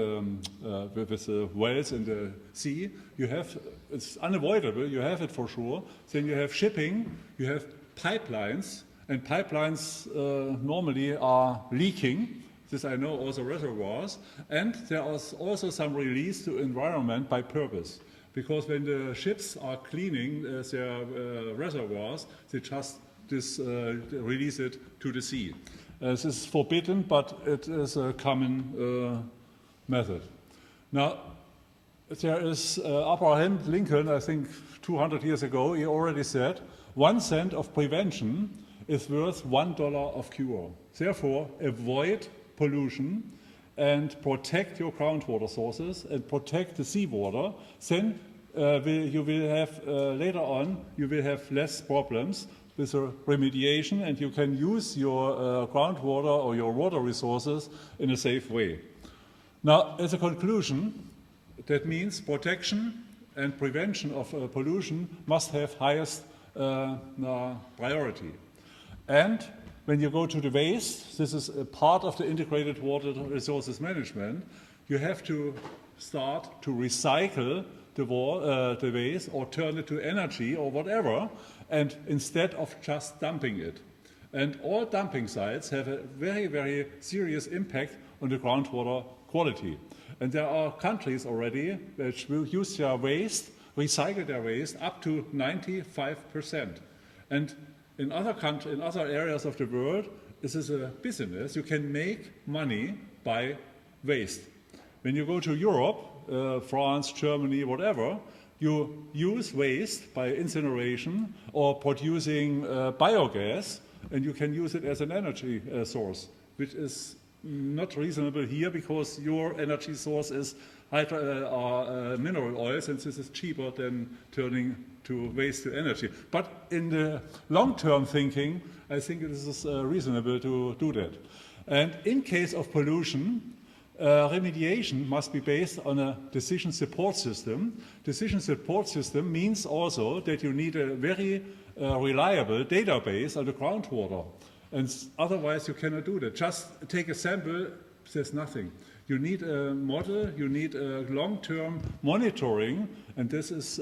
with the wells in the sea, it's unavoidable. You have it for sure. Then you have shipping. You have pipelines, and pipelines normally are leaking. This I know, also reservoirs. And there is also some release to environment by purpose. Because when the ships are cleaning their reservoirs, they just release it to the sea. This is forbidden, but it is a common method. Now, there is Abraham Lincoln, I think 200 years ago, he already said, 1 cent of prevention is worth $1 of cure. Therefore, avoid pollution and protect your groundwater sources and protect the seawater. Then you will have, later on, you will have less problems with the remediation, and you can use your groundwater or your water resources in a safe way. Now, as a conclusion, that means protection and prevention of pollution must have highest priority. And when you go to the waste, this is a part of the integrated water resources management, you have to start to recycle the waste or turn it to energy or whatever, and instead of just dumping it. And all dumping sites have a very, very serious impact on the groundwater quality. And there are countries already which will use their waste, recycle their waste up to 95%. And in other areas of the world, this is a business. You can make money by waste. When you go to Europe, France, Germany, whatever, you use waste by incineration or producing biogas, and you can use it as an energy source, which is not reasonable here because your energy source is mineral oils, and this is cheaper than turning to waste to energy. But in the long-term thinking, I think it is reasonable to do that. And in case of pollution, remediation must be based on a decision support system. Decision support system means also that you need a very reliable database on the groundwater. And otherwise you cannot do that. Just take a sample, there's nothing. You need a model, you need a long-term monitoring, and this is,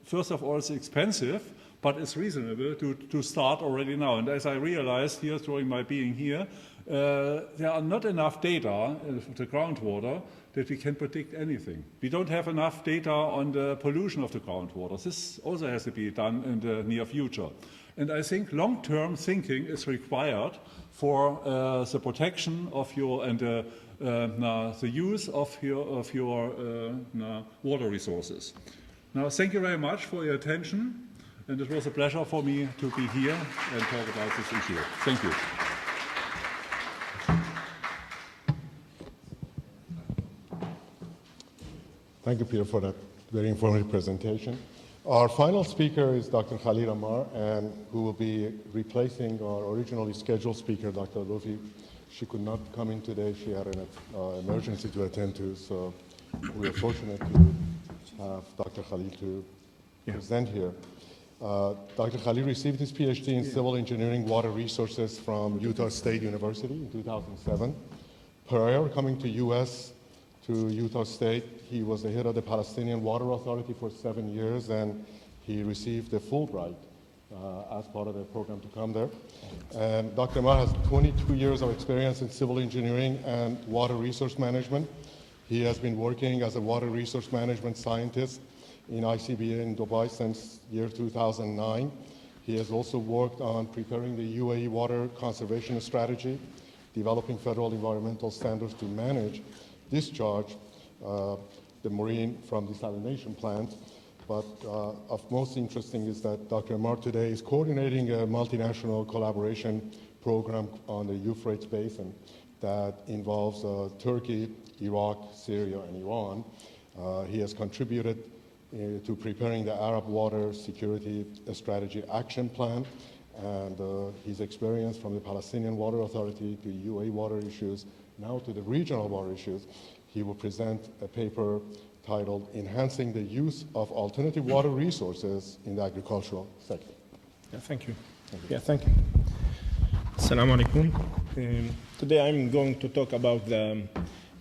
first of all, it's expensive, but it's reasonable to start already now. And as I realized here during my being here, there are not enough data for the groundwater that we can predict anything. We don't have enough data on the pollution of the groundwater. This also has to be done in the near future. And I think long-term thinking is required for the protection of your and the use of your water resources. Now, thank you very much for your attention, and it was a pleasure for me to be here and talk about this issue. Thank you. Thank you, Peter, for that very informative presentation. Our final speaker is Dr. Khalil Ammar, and who will be replacing our originally scheduled speaker, Dr. Lufi. She could not come in today. She had an emergency to attend to, so we are fortunate to have Dr. Khalil to present here. Dr. Khalil received his PhD in civil engineering water resources from Utah State University in 2007. Prior coming to to Utah State, he was the head of the Palestinian Water Authority for 7 years, and he received a Fulbright as part of the program to come there. And Dr. Ammar has 22 years of experience in civil engineering and water resource management. He has been working as a water resource management scientist in ICBA in Dubai since year 2009. He has also worked on preparing the UAE water conservation strategy, developing federal environmental standards to manage discharge the marine from desalination plants. But of most interesting is that Dr. Ammar today is coordinating a multinational collaboration program on the Euphrates Basin that involves Turkey, Iraq, Syria, and Iran. He has contributed to preparing the Arab Water Security Strategy Action Plan, and his experience from the Palestinian Water Authority to UAE water issues, now to the regional water issues. He will present a paper titled Enhancing the Use of Alternative Water Resources in the Agricultural Sector. Yeah, thank you. Thank you. Assalamu alaikum. Today I'm going to talk about the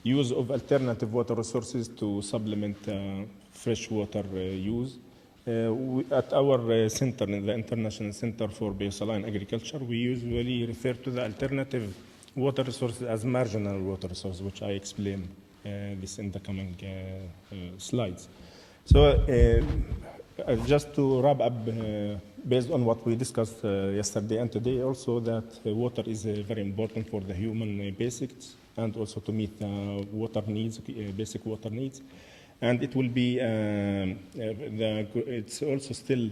use of alternative water resources to supplement fresh water use. At our center, the International Center for Biosaline Agriculture, we usually refer to the alternative water resources as marginal water resources, which I explain this in the coming slides. So just to wrap up, based on what we discussed yesterday and today, also that water is very important for the human basics and also to meet water needs, basic water needs. And it will be, it's also still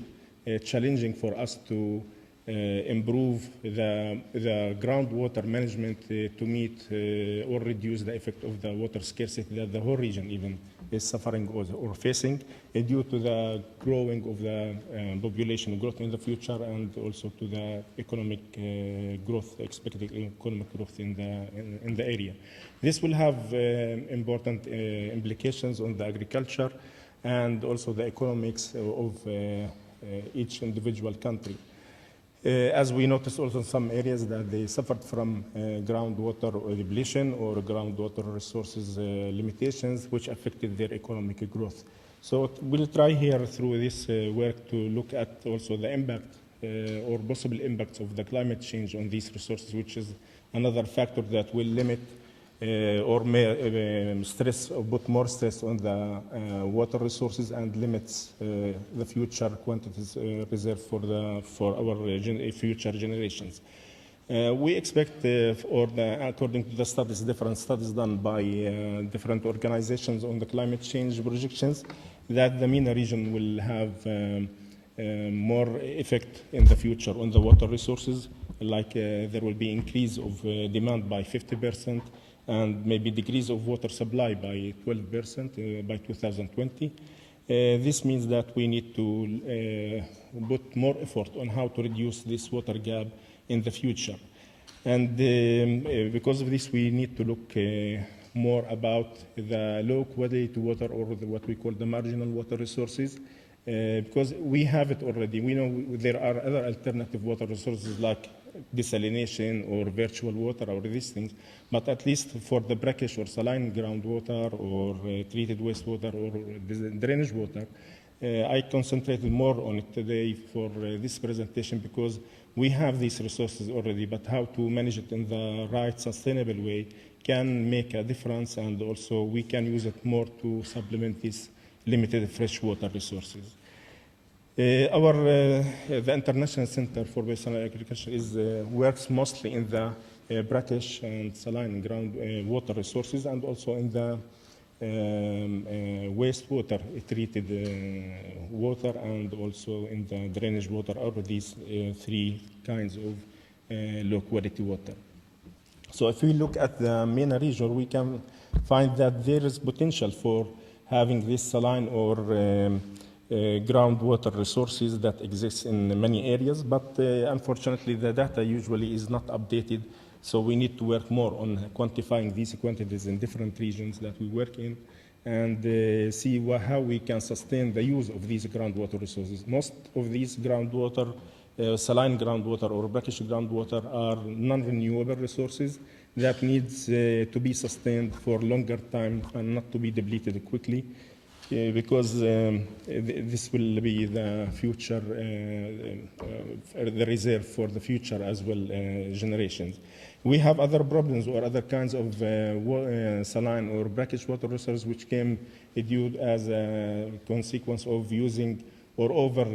challenging for us to improve the groundwater management to meet or reduce the effect of the water scarcity that the whole region even is suffering or facing due to the growing of the population growth in the future and also to the economic growth, expected economic growth in the area. This will have important implications on the agriculture and also the economics of each individual country. As we noticed also in some areas that they suffered from groundwater depletion or groundwater resources limitations, which affected their economic growth. So we'll try here through this work to look at also the impact or possible impacts of the climate change on these resources, which is another factor that will limit or may stress or put more stress on the water resources and limits the future quantities reserved for our future generations. We expect, according to the studies, different studies done by different organizations on the climate change projections, that the MENA region will have more effect in the future on the water resources, like there will be increase of demand by 50%, and maybe decrease of water supply by 12% by 2020. This means that we need to put more effort on how to reduce this water gap in the future. And because of this, we need to look more about the low quality water, or what we call the marginal water resources, because we have it already. We know there are other alternative water resources like desalination or virtual water or these things, but at least for the brackish or saline groundwater or treated wastewater or drainage water, I concentrated more on it today for this presentation because we have these resources already, but how to manage it in the right, sustainable way can make a difference, and also we can use it more to supplement these limited freshwater resources. The International Center for Baseline Agriculture works mostly in the brackish and saline groundwater resources, and also in the wastewater treated water, and also in the drainage water, or these three kinds of low quality water. So if we look at the MENA region, we can find that there is potential for having this saline or groundwater resources that exist in many areas, but unfortunately the data usually is not updated. So we need to work more on quantifying these quantities in different regions that we work in, and see how we can sustain the use of these groundwater resources. Most of these groundwater, saline groundwater or brackish groundwater, are non-renewable resources that needs to be sustained for longer time and not to be depleted quickly, because this will be the future, the reserve for the future as well generations. We have other problems or other kinds of saline or brackish water resources which came due as a consequence of using or over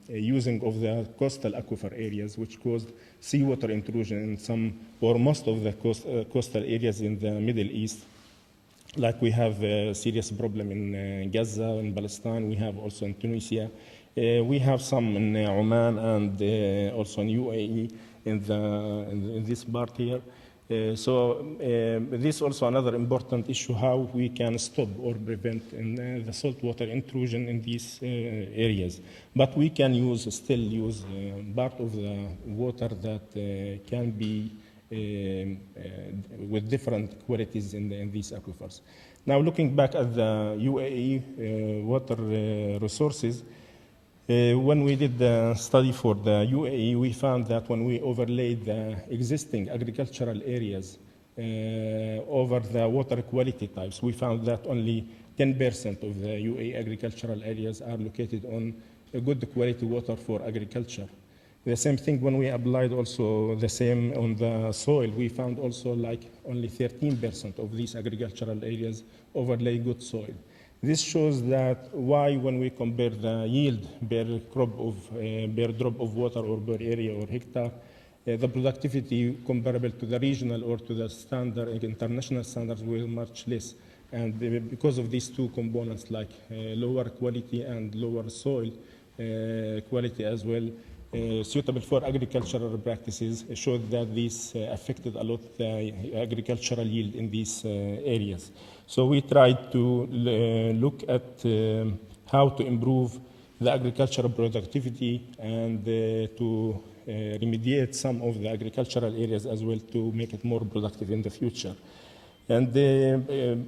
using of the coastal aquifer areas, which caused seawater intrusion in some or most of the coastal areas in the Middle East. Like we have a serious problem in Gaza, in Palestine, we have also in Tunisia. We have some in Oman and also in UAE in this part here. This is also another important issue, how we can stop or prevent the saltwater intrusion in these areas. But we can still use part of the water that can be with different qualities in these aquifers. Now, looking back at the UAE water resources, when we did the study for the UAE, we found that when we overlaid the existing agricultural areas over the water quality types, we found that only 10% of the UAE agricultural areas are located on a good quality water for agriculture. The same thing when we applied also the same on the soil, we found also like only 13% of these agricultural areas overlay good soil. This shows that why when we compare the yield per crop of per drop of water or per area or hectare, the productivity comparable to the regional or to the standard international standards were much less. And because of these two components, like lower quality and lower soil quality as well, suitable for agricultural practices, showed that this affected a lot the agricultural yield in these areas. So we tried to look at how to improve the agricultural productivity and to remediate some of the agricultural areas as well to make it more productive in the future. And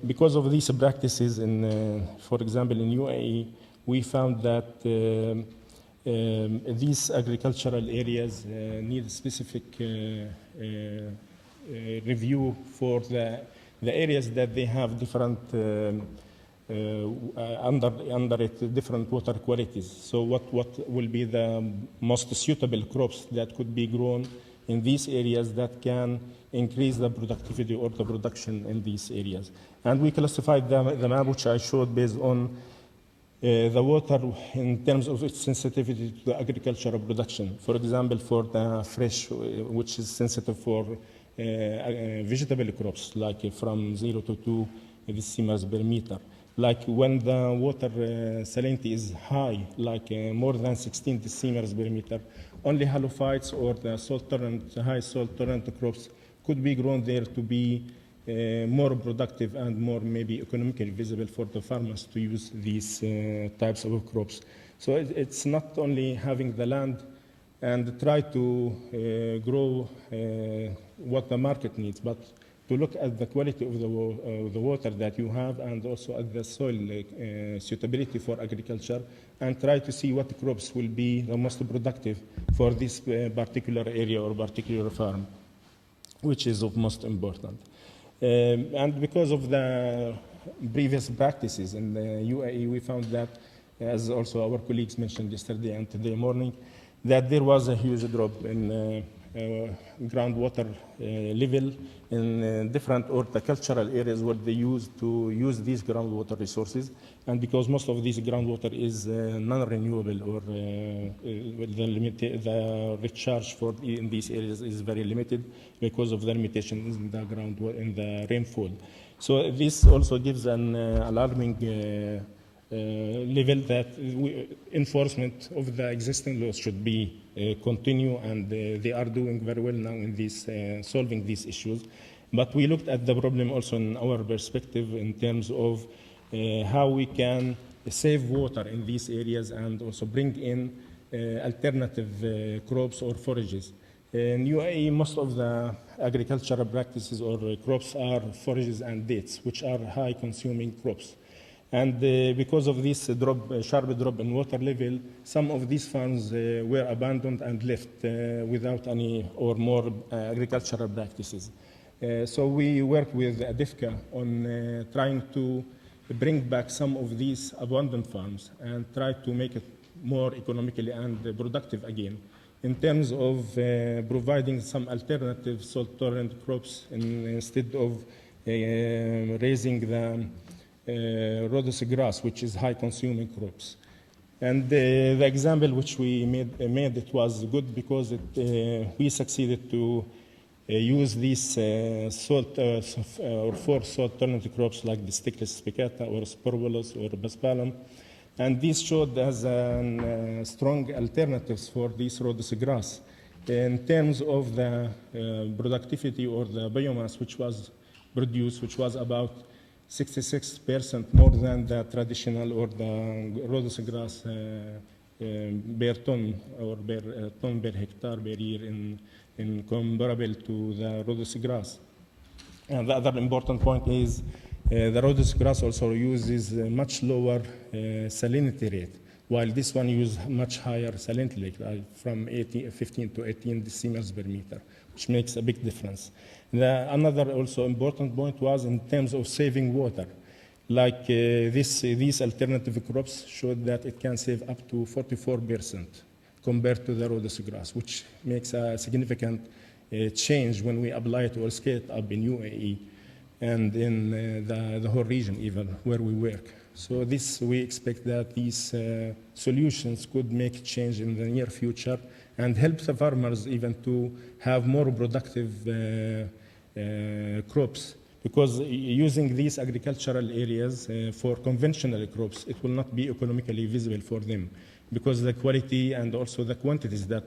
because of these practices, for example, in UAE, we found that these agricultural areas need specific review for the areas that they have different under it different water qualities. So what will be the most suitable crops that could be grown in these areas that can increase the productivity or the production in these areas? And we classified the map which I showed based on the water in terms of its sensitivity to the agricultural production. For example, for the fresh, which is sensitive for vegetable crops, like from 0 to 2 decimals per meter. Like when the water salinity is high, like more than 16 decimals per meter, only halophytes or the salt-tolerant, high salt-tolerant crops could be grown there to be more productive and more maybe economically visible for the farmers to use these types of crops. So it's not only having the land and try to grow what the market needs, but to look at the quality of the water that you have and also at the soil suitability for agriculture, and try to see what crops will be the most productive for this particular area or particular farm, which is of most important. And because of the previous practices in the UAE, we found that as also our colleagues mentioned yesterday and today morning, that there was a huge drop in groundwater level in different horticultural areas where they used to use these groundwater resources. And because most of this groundwater is non-renewable, or the recharge for in these areas is very limited because of the limitations in the groundwater, in the rainfall. So this also gives an alarming level that enforcement of the existing laws should be continue, and they are doing very well now in this solving these issues. But we looked at the problem also in our perspective in terms of how we can save water in these areas and also bring in alternative crops or forages. In UAE, most of the agricultural practices or crops are forages and dates, which are high consuming crops. And because of this sharp drop in water level, some of these farms were abandoned and left without any or more agricultural practices. So we worked with Dept on trying to bring back some of these abandoned farms and try to make it more economically and productive again, in terms of providing some alternative salt-tolerant crops instead of raising the rhodos grass, which is high-consuming crops. And the example which we made it was good because we succeeded to use these salt or 4 salt-tolerant crops like the stickless spicata or sporulus or baspalum. And these showed as strong alternatives for this rhodos grass. In terms of the productivity or the biomass which was produced, which was about 66% more than the traditional or the rhodos grass per ton or per hectare per year in comparable to the rhodos grass. And the other important point is the rhodos grass also uses a much lower salinity rate, while this one uses much higher salinity rate, from 15 to 18 decimals per meter, which makes a big difference. Another also important point was in terms of saving water. Like these alternative crops showed that it can save up to 44% compared to the rhodos grass, which makes a significant change when we apply it or scale it up in UAE and in the whole region even where we work. So we expect that these solutions could make change in the near future and help the farmers even to have more productive crops, because using these agricultural areas for conventional crops, it will not be economically visible for them, because the quality and also the quantities that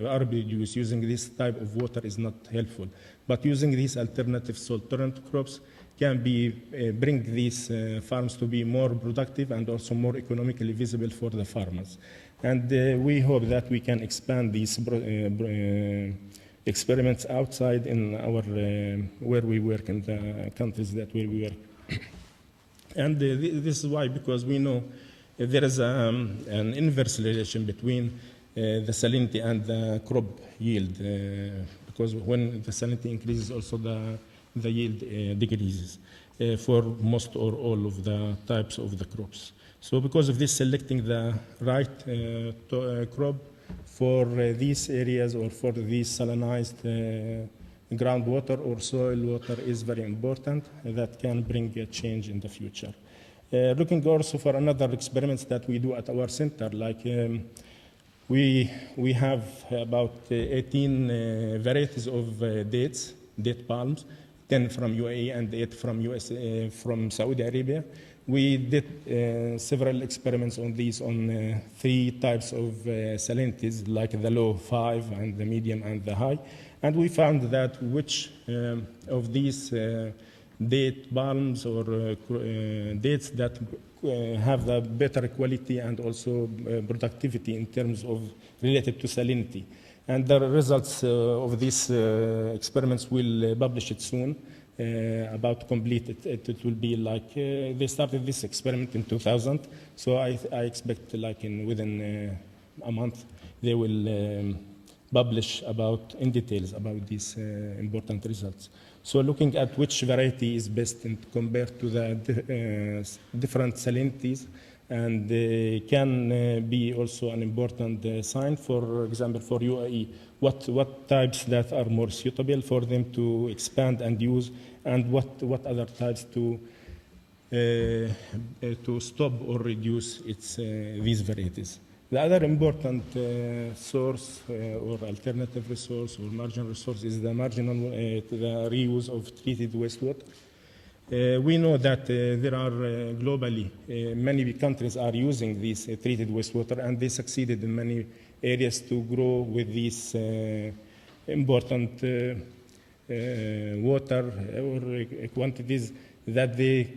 are produced using this type of water is not helpful. But using these alternative salt-tolerant crops can bring these farms to be more productive and also more economically visible for the farmers. And we hope that we can expand these experiments outside in our where we work, in the countries that where we work. And this is why, because we know there is an inverse relation between the salinity and the crop yield, because when the salinity increases, also the yield decreases for most or all of the types of the crops. So because of this, selecting the right crop for these areas or for these salinized groundwater or soil water is very important. That can bring a change in the future. Looking also for another experiments that we do at our center, like we have about 18 varieties of date palms, 10 from UAE and 8 from from Saudi Arabia. We did several experiments on these on 3 types of salinities, like the low 5 and the medium and the high. And we found that which of these date palms or dates that have the better quality and also productivity in terms of related to salinity. And the results of these experiments will publish it soon. About complete it will be like they started this experiment in 2000, so I expect like within a month they will publish in details about these important results. So looking at which variety is best compared to the different salinities and can be also an important sign, for example, for UAE, what types that are more suitable for them to expand and use, and what other types to stop or reduce these varieties. The other important source or alternative resource or marginal resource is the the reuse of treated wastewater. We know that there are globally, many countries are using this treated wastewater, and they succeeded in many areas to grow with these important water or quantities that they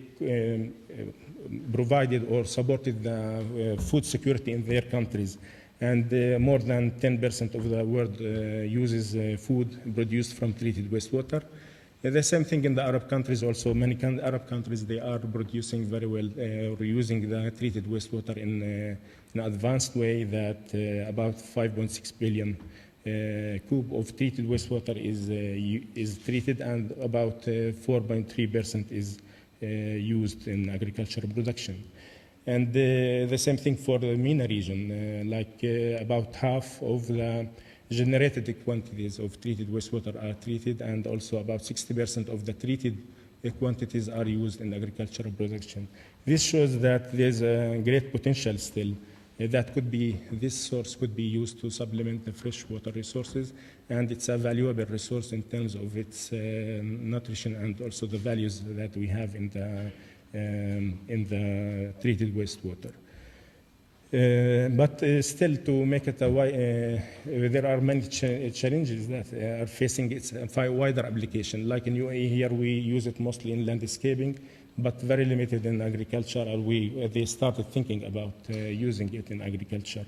provided or supported the food security in their countries. And more than 10% of the world uses food produced from treated wastewater. The same thing in the Arab countries also. Many Arab countries, they are producing very well, or using the treated wastewater in an advanced way that about 5.6 billion cube of treated wastewater is treated, and about 4.3% is used in agricultural production. And the same thing for the MENA region, about half of the generated quantities of treated wastewater are treated, and also about 60% of the treated quantities are used in agricultural production. This shows that there's a great potential still that this source could be used to supplement the freshwater resources, and it's a valuable resource in terms of its nutrition and also the values that we have in the treated wastewater. But still, to make it there are many challenges that are facing its wider application. Like in UAE here, we use it mostly in landscaping, but very limited in agriculture. They started thinking about using it in agriculture.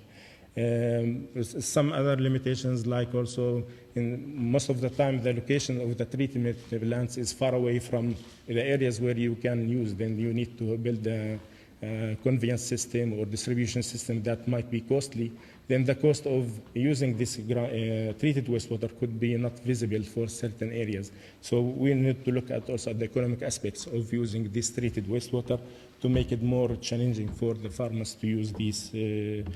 Some other limitations, like also most of the time the location of the treatment plants is far away from the areas where you can use. Then you need to build a conveyance system or distribution system that might be costly. Then the cost of using this treated wastewater could be not visible for certain areas. So we need to look at also the economic aspects of using this treated wastewater to make it more challenging for the farmers to use treated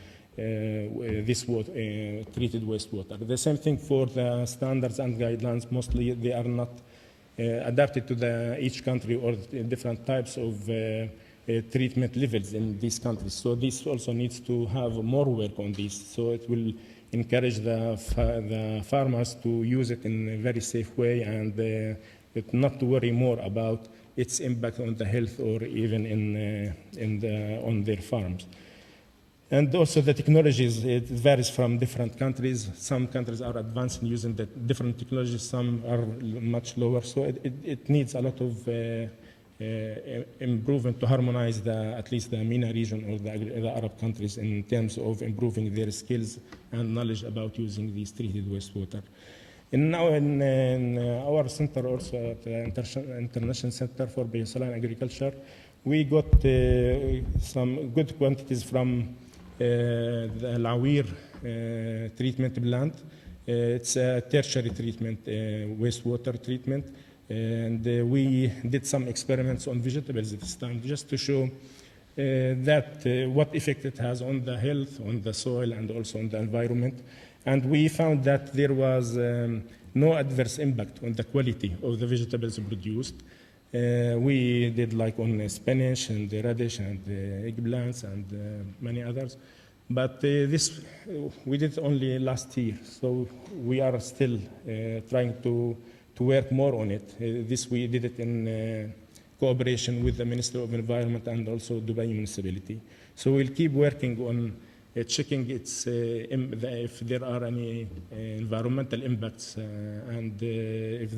wastewater. The same thing for the standards and guidelines. Mostly they are not adapted to each country or different types of treatment levels in these countries. So this also needs to have more work on this. So it will encourage the farmers to use it in a very safe way, and not to worry more about its impact on the health or even on their farms. And also the technologies, it varies from different countries. Some countries are advanced in using the different technologies, some are much lower. So it needs a lot of improvement to harmonize at least the MENA region or the Arab countries in terms of improving their skills and knowledge about using these treated wastewater. And now in our center also at the International Center for Biosaline Agriculture, we got some good quantities from the Lawir treatment plant. It's a tertiary treatment, wastewater treatment. And we did some experiments on vegetables this time just to show what effect it has on the health, on the soil, and also on the environment. And we found that there was no adverse impact on the quality of the vegetables produced. We did like on spinach and radish and eggplants and many others. But this we did only last year, so we are still trying to work more on it. We did it in cooperation with the Ministry of Environment and also Dubai Municipality. So we'll keep working on checking if there are any environmental impacts and if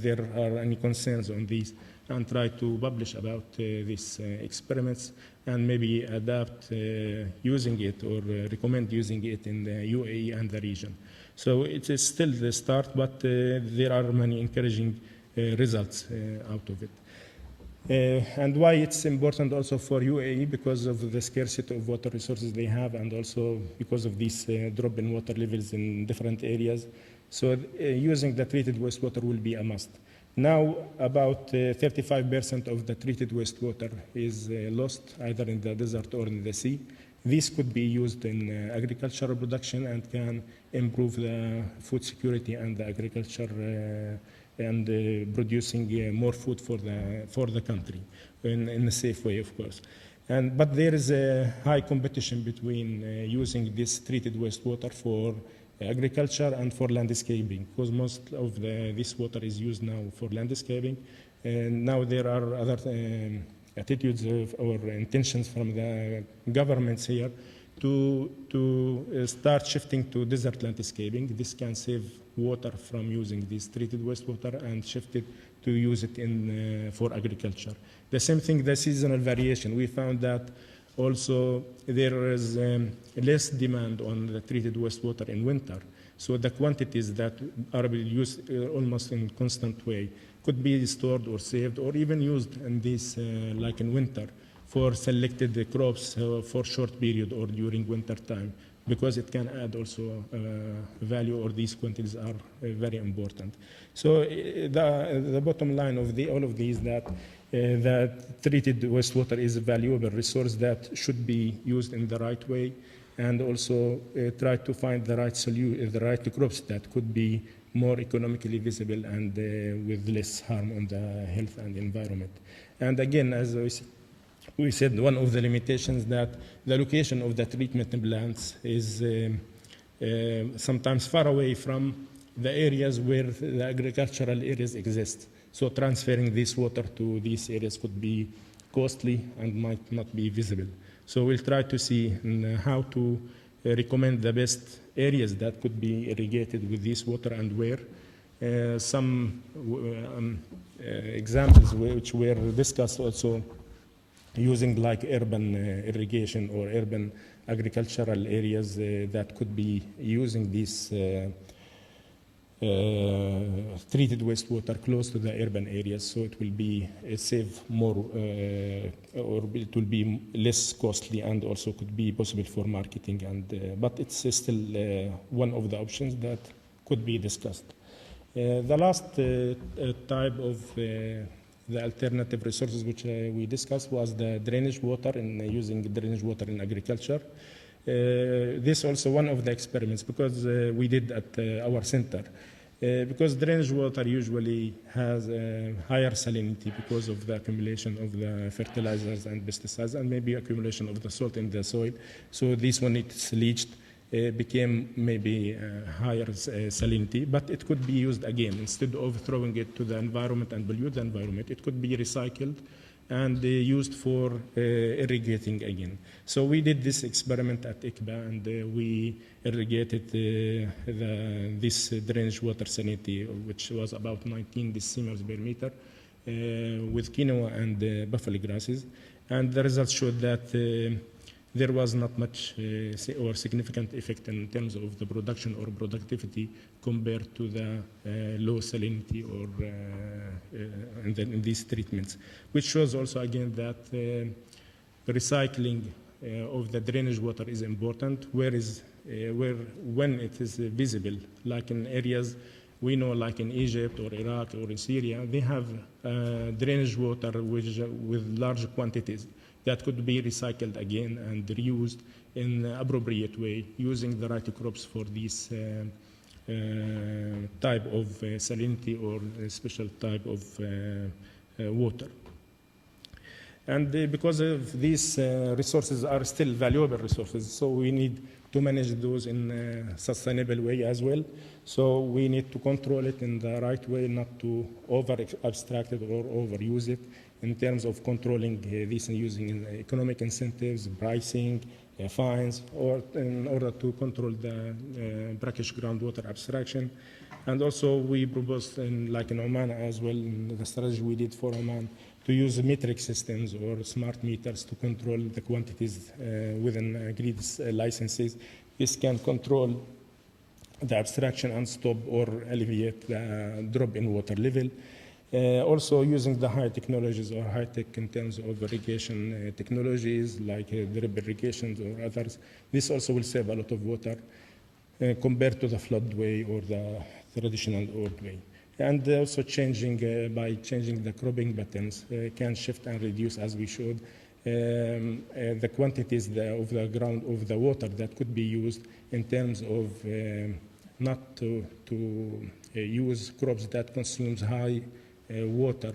there are any concerns on these, and try to publish about these experiments and maybe adapt using it or recommend using it in the UAE and the region. So it is still the start, but there are many encouraging results out of it. And why it's important also for UAE, because of the scarcity of water resources they have, and also because of these drop in water levels in different areas. So using the treated wastewater will be a must. Now, about 35% of the treated wastewater is lost either in the desert or in the sea. This could be used in agricultural production and can improve the food security and the agriculture and producing more food for the country in a safe way, of course. But there is a high competition between using this treated wastewater for agriculture and for landscaping, because most of this water is used now for landscaping. And now there are other attitudes or intentions from the governments here to start shifting to desert landscaping. This can save water from using this treated wastewater and shift it to use it for agriculture. The same thing, the seasonal variation. We found that also there is less demand on the treated wastewater in winter. So the quantities that are used almost in constant way could be stored or saved or even used in this, like in winter, for selected crops for short period or during winter time, because it can add also value, or these quantities are very important. So the bottom line of all of these that treated wastewater is a valuable resource that should be used in the right way, and also try to find the right crops that could be more economically visible and with less harm on the health and environment. And again, as we said, one of the limitations that the location of the treatment plants is sometimes far away from the areas where the agricultural areas exist. So transferring this water to these areas could be costly and might not be visible. So we'll try to see how to recommend the best areas that could be irrigated with this water and where. Some examples which were discussed also, using like urban irrigation or urban agricultural areas that could be using this treated wastewater close to the urban areas, so it will be save more or it will be less costly, and also could be possible for marketing. And but it's still one of the options that could be discussed. The last type of the alternative resources which we discussed was the drainage water, and using drainage water in agriculture. This also one of the experiments, because we did at our center. Because drainage water usually has a higher salinity because of the accumulation of the fertilizers and pesticides, and maybe accumulation of the salt in the soil. So this, when it's leached, became maybe higher salinity, but it could be used again. Instead of throwing it to the environment and pollute the environment, it could be recycled and used for irrigating again. So we did this experiment at ICBA, and we irrigated this drainage water salinity, which was about 19 decimals per meter, with quinoa and buffalo grasses. And the results showed that there was not much or significant effect in terms of the production or productivity compared to the low salinity or in these treatments, which shows also again that recycling of the drainage water is important, when it is visible, like in areas we know, like in Egypt or Iraq or in Syria, they have drainage water with large quantities that could be recycled again and reused in an appropriate way, using the right crops for this type of salinity or a special type of water. And because of these resources are still valuable resources, so we need to manage those in a sustainable way as well. So we need to control it in the right way, not to over-abstract it or overuse it, in terms of controlling this and using economic incentives, pricing, fines, or in order to control the brackish groundwater abstraction. And also we proposed, like in Oman as well, in the strategy we did for Oman, to use metric systems or smart meters to control the quantities within grid licenses. This can control the abstraction and stop or alleviate the drop in water level. Also using the high technologies or high tech in terms of irrigation technologies like drip irrigations or others. This also will save a lot of water compared to the flood way or the traditional old way. And also by changing the cropping patterns, can shift and reduce, as we showed, the quantities of the water that could be used in terms of not to use crops that consumes high water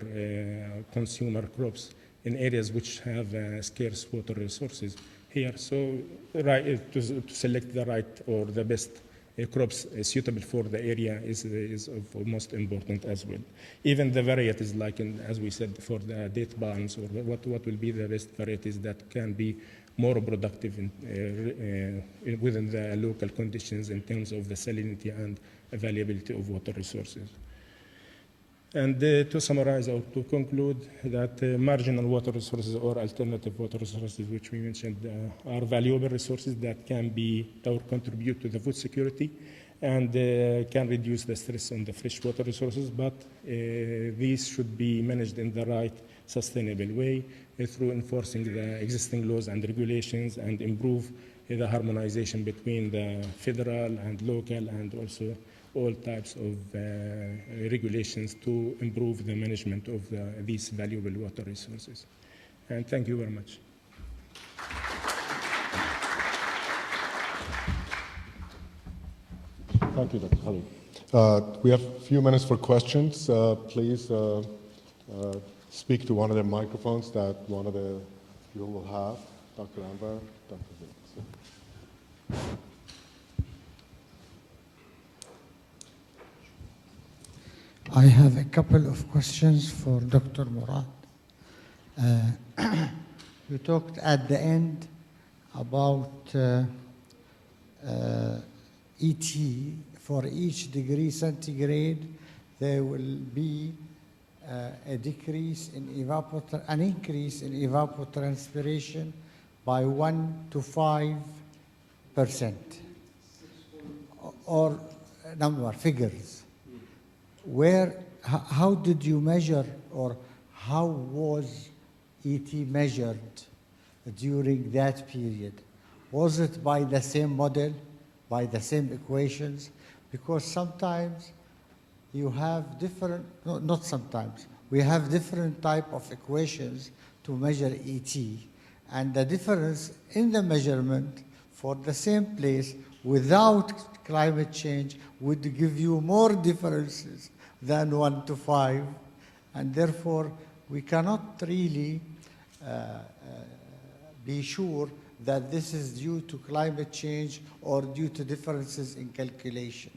consumer crops in areas which have scarce water resources here. So to select the right or the best crops suitable for the area is of most important as well. Even the varieties, like as we said, for the date palms, or what will be the best varieties that can be more productive within the local conditions in terms of the salinity and availability of water resources. And to summarize or to conclude, that marginal water resources or alternative water resources, which we mentioned, are valuable resources that can be or contribute to the food security and can reduce the stress on the freshwater resources, but these should be managed in the right, sustainable way through enforcing the existing laws and regulations and improve the harmonization between the federal and local and also all types of regulations to improve the management of these valuable water resources. And thank you very much. Thank you, Dr. Khalid. We have a few minutes for questions. Please speak to one of the microphones that one of the you will have. Dr. Anwar, Dr. Dept. I have a couple of questions for Dr. Murad. You talked at the end about ET. For each degree centigrade, there will be a decrease in an increase in evapotranspiration by 1 to 5%, or number figures. How did you measure, or how was ET measured during that period? Was it by the same model, by the same equations? Because sometimes you have different, no, not sometimes, we have different type of equations to measure ET, and the difference in the measurement for the same place without climate change would give you more differences than 1 to 5, and therefore we cannot really be sure that this is due to climate change or due to differences in calculation.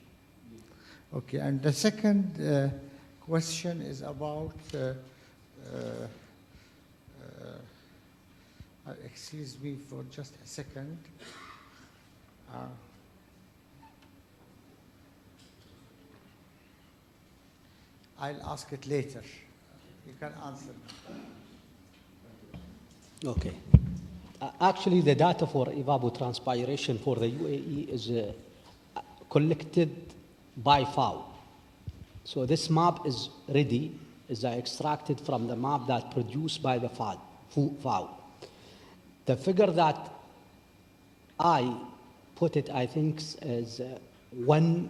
Okay, and the second question is about, excuse me for just a second. I'll ask it later. You can answer. Okay. Actually, the data for evapotranspiration for the UAE is collected by FAO. So this map is ready, is extracted from the map that produced by the FAO. The figure that I put it, I think, is 1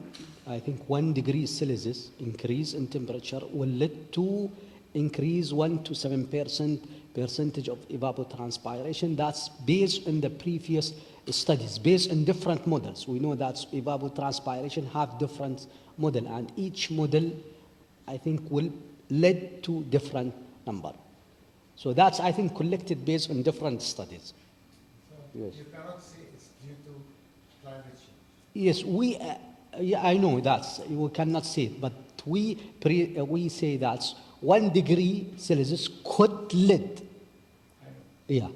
degree Celsius increase in temperature will lead to increase 1 to 7% percentage of evapotranspiration. That's based on the previous studies, based on different models. We know that evapotranspiration have different model, and each model, I think, will lead to different number. So that's, I think, collected based on different studies. So yes. You cannot say it's due to climate change. Yes, yeah, I know that we cannot say it, but we say that 1 degree Celsius could lead. Yeah.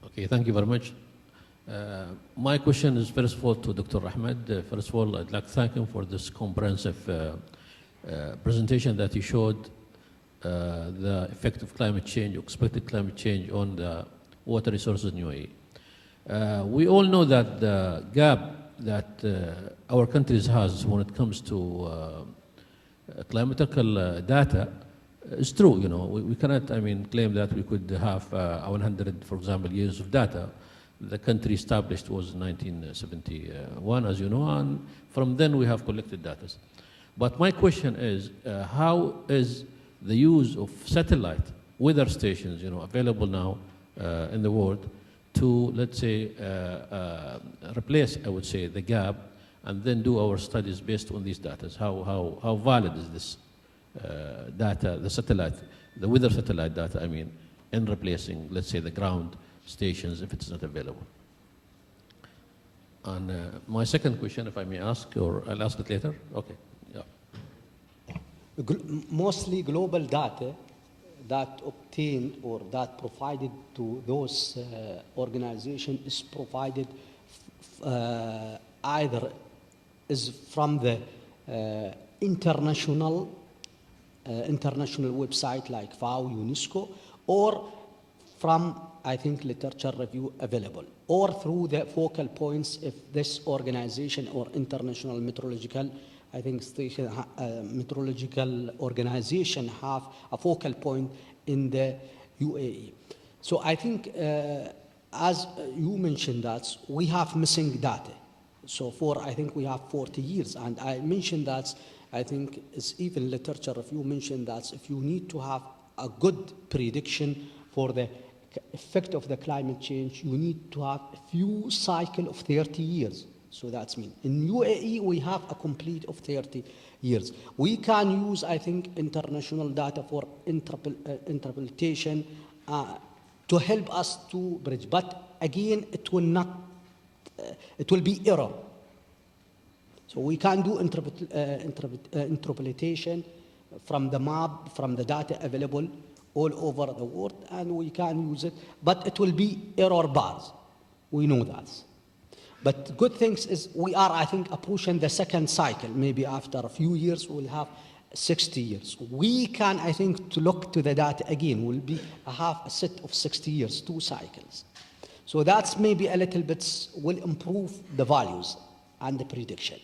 Okay, thank you very much. My question is first of all to Dr. Ahmed. First of all, I'd like to thank him for this comprehensive presentation that he showed the effect of climate change, expected climate change on the water resources in UAE. We all know that the gap that our countries has when it comes to climatical data it's true, you know, we cannot, I mean, claim that we could have 100, for example, years of data. The country established was 1971, as you know, and from then we have collected data. But my question is, how is the use of satellite weather stations, you know, available now in the world to, let's say, replace, I would say, the gap and then do our studies based on these data? How valid is this data, the satellite, the weather satellite data, I mean, in replacing, let's say, the ground stations if it's not available? And my second question, if I may ask, or I'll ask it later? Okay, yeah. Mostly global data that obtained or that provided to those organizations is provided either is from the international website like FAO, UNESCO, or from, I think, literature review available, or through the focal points if this organization or international meteorological, I think, station, meteorological organization have a focal point in the UAE. So I think, as you mentioned, that we have missing data. So I think we have 40 years, and I mentioned that, I think it's even literature review mentioned that if you need to have a good prediction for the effect of the climate change, you need to have a few cycle of 30 years. So that's mean. In UAE, we have a complete of 30 years. We can use, I think, international data for interpretation to help us to bridge. But again, it will not, it will be error. So we can do interpretation from the map, from the data available all over the world, and we can use it, but it will be error bars. We know that. But good things is we are, I think, approaching the second cycle. Maybe after a few years, we'll have 60 years. We can, I think, to look to the data again, we'll have a set of 60 years, 2 cycles. So that's maybe a little bit will improve the values and the prediction.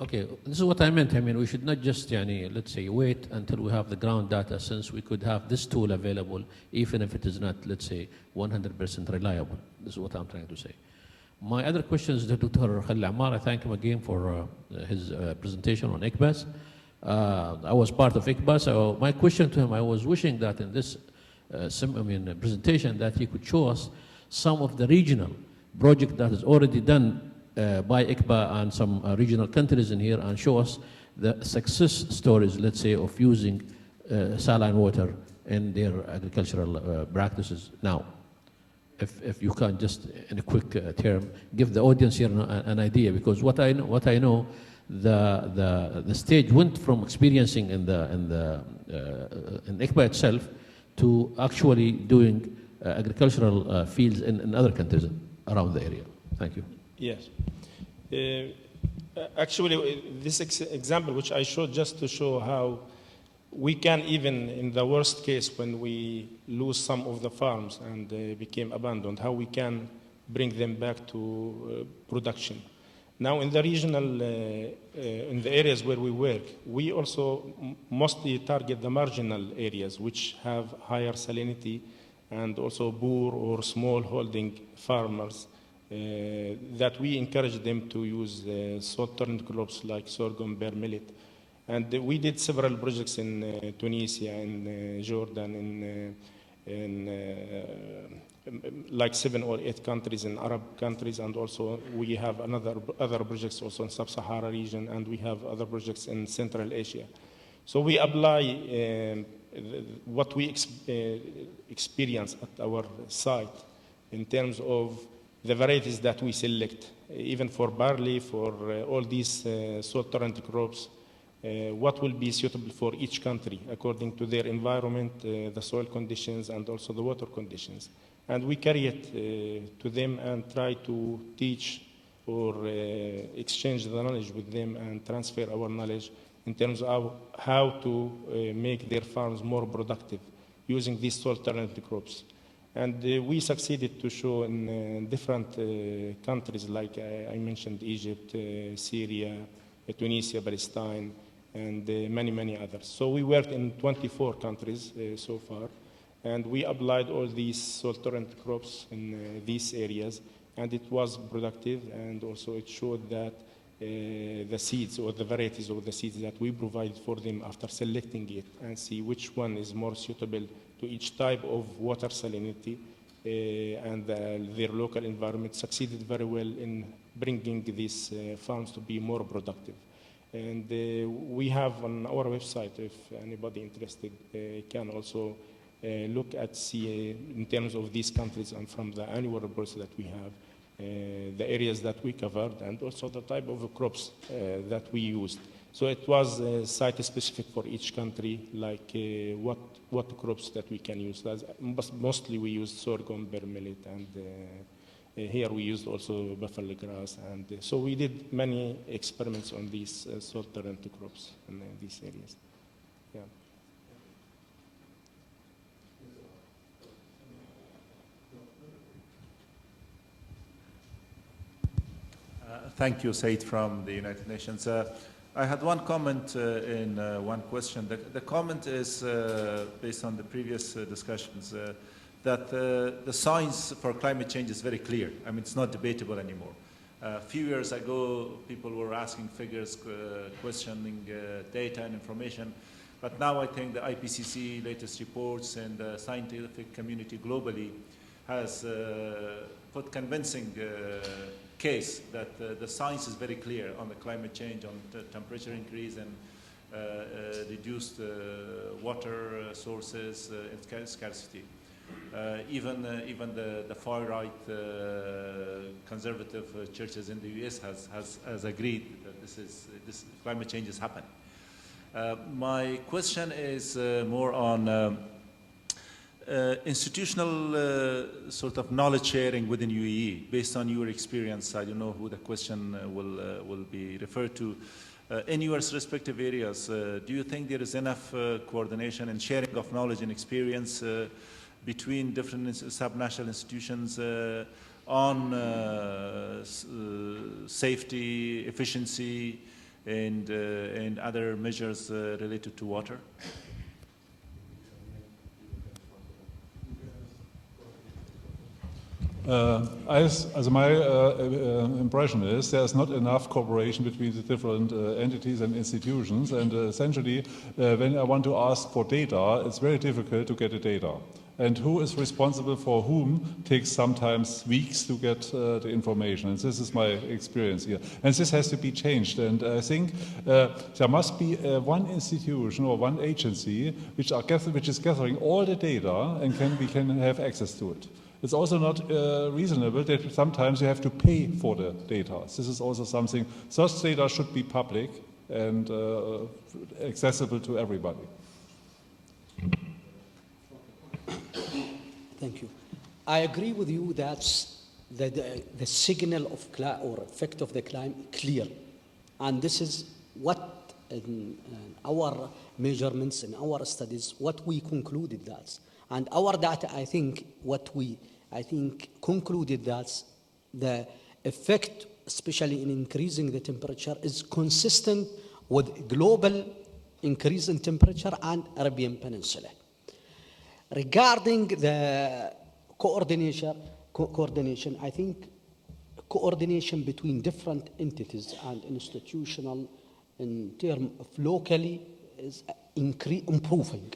Okay, this is what I meant. I mean, we should not just, let's say, wait until we have the ground data, since we could have this tool available, even if it is not, let's say, 100% reliable. This is what I'm trying to say. My other question is to Dr. Khalil Ammar. I thank him again for his presentation on ICBAS. I was part of ICBAS. So my question to him, I was wishing that in this presentation that he could show us some of the regional project that is already done by ICBA and some regional countries in here, and show us the success stories, let's say, of using saline water in their agricultural practices now. If you can just, in a quick term, give the audience here an idea, because what I know, the stage went from experiencing in ICBA itself to actually doing agricultural fields in other countries around the area. Thank you. Yes. Actually, this example, which I showed just to show how we can, even in the worst case, when we lose some of the farms and became abandoned, how we can bring them back to production. Now, in the regional, in the areas where we work, we also mostly target the marginal areas, which have higher salinity, and also poor or small holding farmers, that we encourage them to use salt-tolerant crops like sorghum, bear, millet. And we did several projects in Tunisia, in Jordan, in like 7 or 8 countries in Arab countries, and also we have other projects also in Sub-Sahara region, and we have other projects in Central Asia. So we apply what we experience at our site in terms of the varieties that we select, even for barley, for all these salt-tolerant crops, what will be suitable for each country according to their environment, the soil conditions, and also the water conditions. And we carry it to them and try to teach or exchange the knowledge with them and transfer our knowledge in terms of how to make their farms more productive using these salt-tolerant crops. And we succeeded to show in different countries, like I mentioned, Egypt, Syria, Tunisia, Palestine, and many others. So we worked in 24 countries so far, and we applied all these salt-tolerant crops in these areas, and it was productive, and also it showed that the seeds or the varieties of the seeds that we provide for them after selecting it and see which one is more suitable to each type of water salinity and their local environment succeeded very well in bringing these farms to be more productive. And we have on our website, if anybody interested, can also look at in terms of these countries and from the annual reports that we have, the areas that we covered and also the type of crops that we used. So it was site-specific for each country, like what crops that we can use. Mostly we used sorghum, bear millet, and here we used also buffalo grass. And so we did many experiments on these salt-tolerant crops in these areas. Yeah. Thank you, Said from the United Nations. I had one comment in one question. The comment is based on the previous discussions that the science for climate change is very clear. I mean, it's not debatable anymore. A few years ago, people were asking figures, questioning data and information. But now I think the IPCC latest reports and the scientific community globally has put convincing case that the science is very clear on the climate change, on the temperature increase and reduced water sources and scarcity. Even the far right conservative churches in the US has agreed that this climate change is happening. My question is more on institutional sort of knowledge sharing within UAE, based on your experience. I don't know who the question will be referred to. In your respective areas, do you think there is enough coordination and sharing of knowledge and experience between different subnational institutions on safety, efficiency, and other measures related to water? As my impression is, there's not enough cooperation between the different entities and institutions, and essentially, when I want to ask for data, it's very difficult to get the data. And who is responsible for whom takes sometimes weeks to get the information. And this is my experience here. And this has to be changed. And I think there must be one institution or one agency which is gathering all the data and we can have access to it. It's also not reasonable that sometimes you have to pay for the data. This is also something, such data should be public and accessible to everybody. Thank you. I agree with you that the signal of or effect of the climate clear. And this is what in our measurements, in our studies, what we concluded that. And our data, I think, concluded that the effect, especially in increasing the temperature, is consistent with global increase in temperature and Arabian Peninsula. Regarding the coordination, I think coordination between different entities and institutional in terms of locally is improving.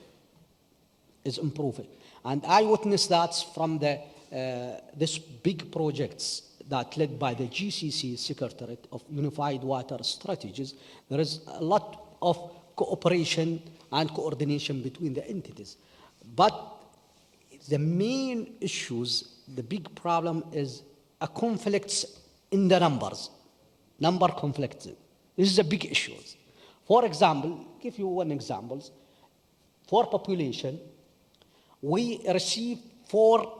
And I witnessed that from this big projects that led by the GCC Secretariat of Unified Water Strategies. There is a lot of cooperation and coordination between the entities. But the main issues, the big problem is a conflict in the numbers. Number conflicts. This is a big issue. For example, give you one example. For population, we receive 4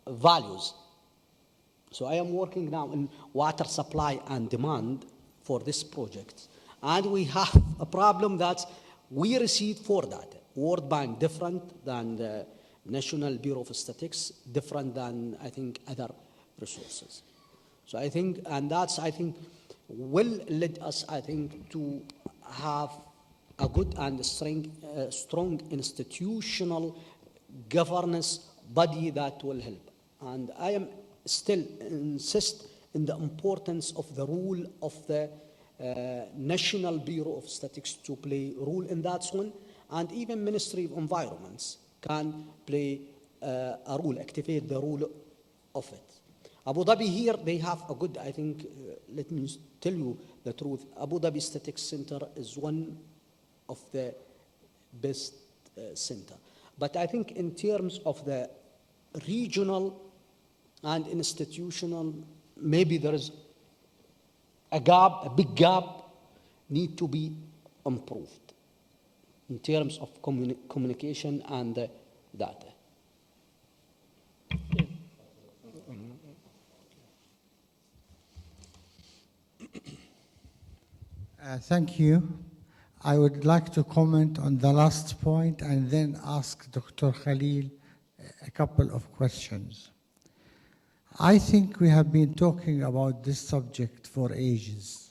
values. So I am working now in water supply and demand for this project. And we have a problem that we receive 4 data. World Bank different than the National Bureau of Statistics, different than, I think, other resources. So I think, and that's, I think, will lead us, I think, to have a good and strong institutional governance body that will help. And I am still insist in the importance of the role of the National Bureau of Statistics to play a role in that one, and even Ministry of Environments can play a role, activate the role of it. Abu Dhabi here, they have a good, I think, let me tell you the truth, Abu Dhabi Statistics Center is one of the best center. But I think in terms of the regional and institutional, maybe there is a gap, a big gap, need to be improved in terms of communication and data. Thank you. I would like to comment on the last point and then ask Dr. Khalil a couple of questions. I think we have been talking about this subject for ages,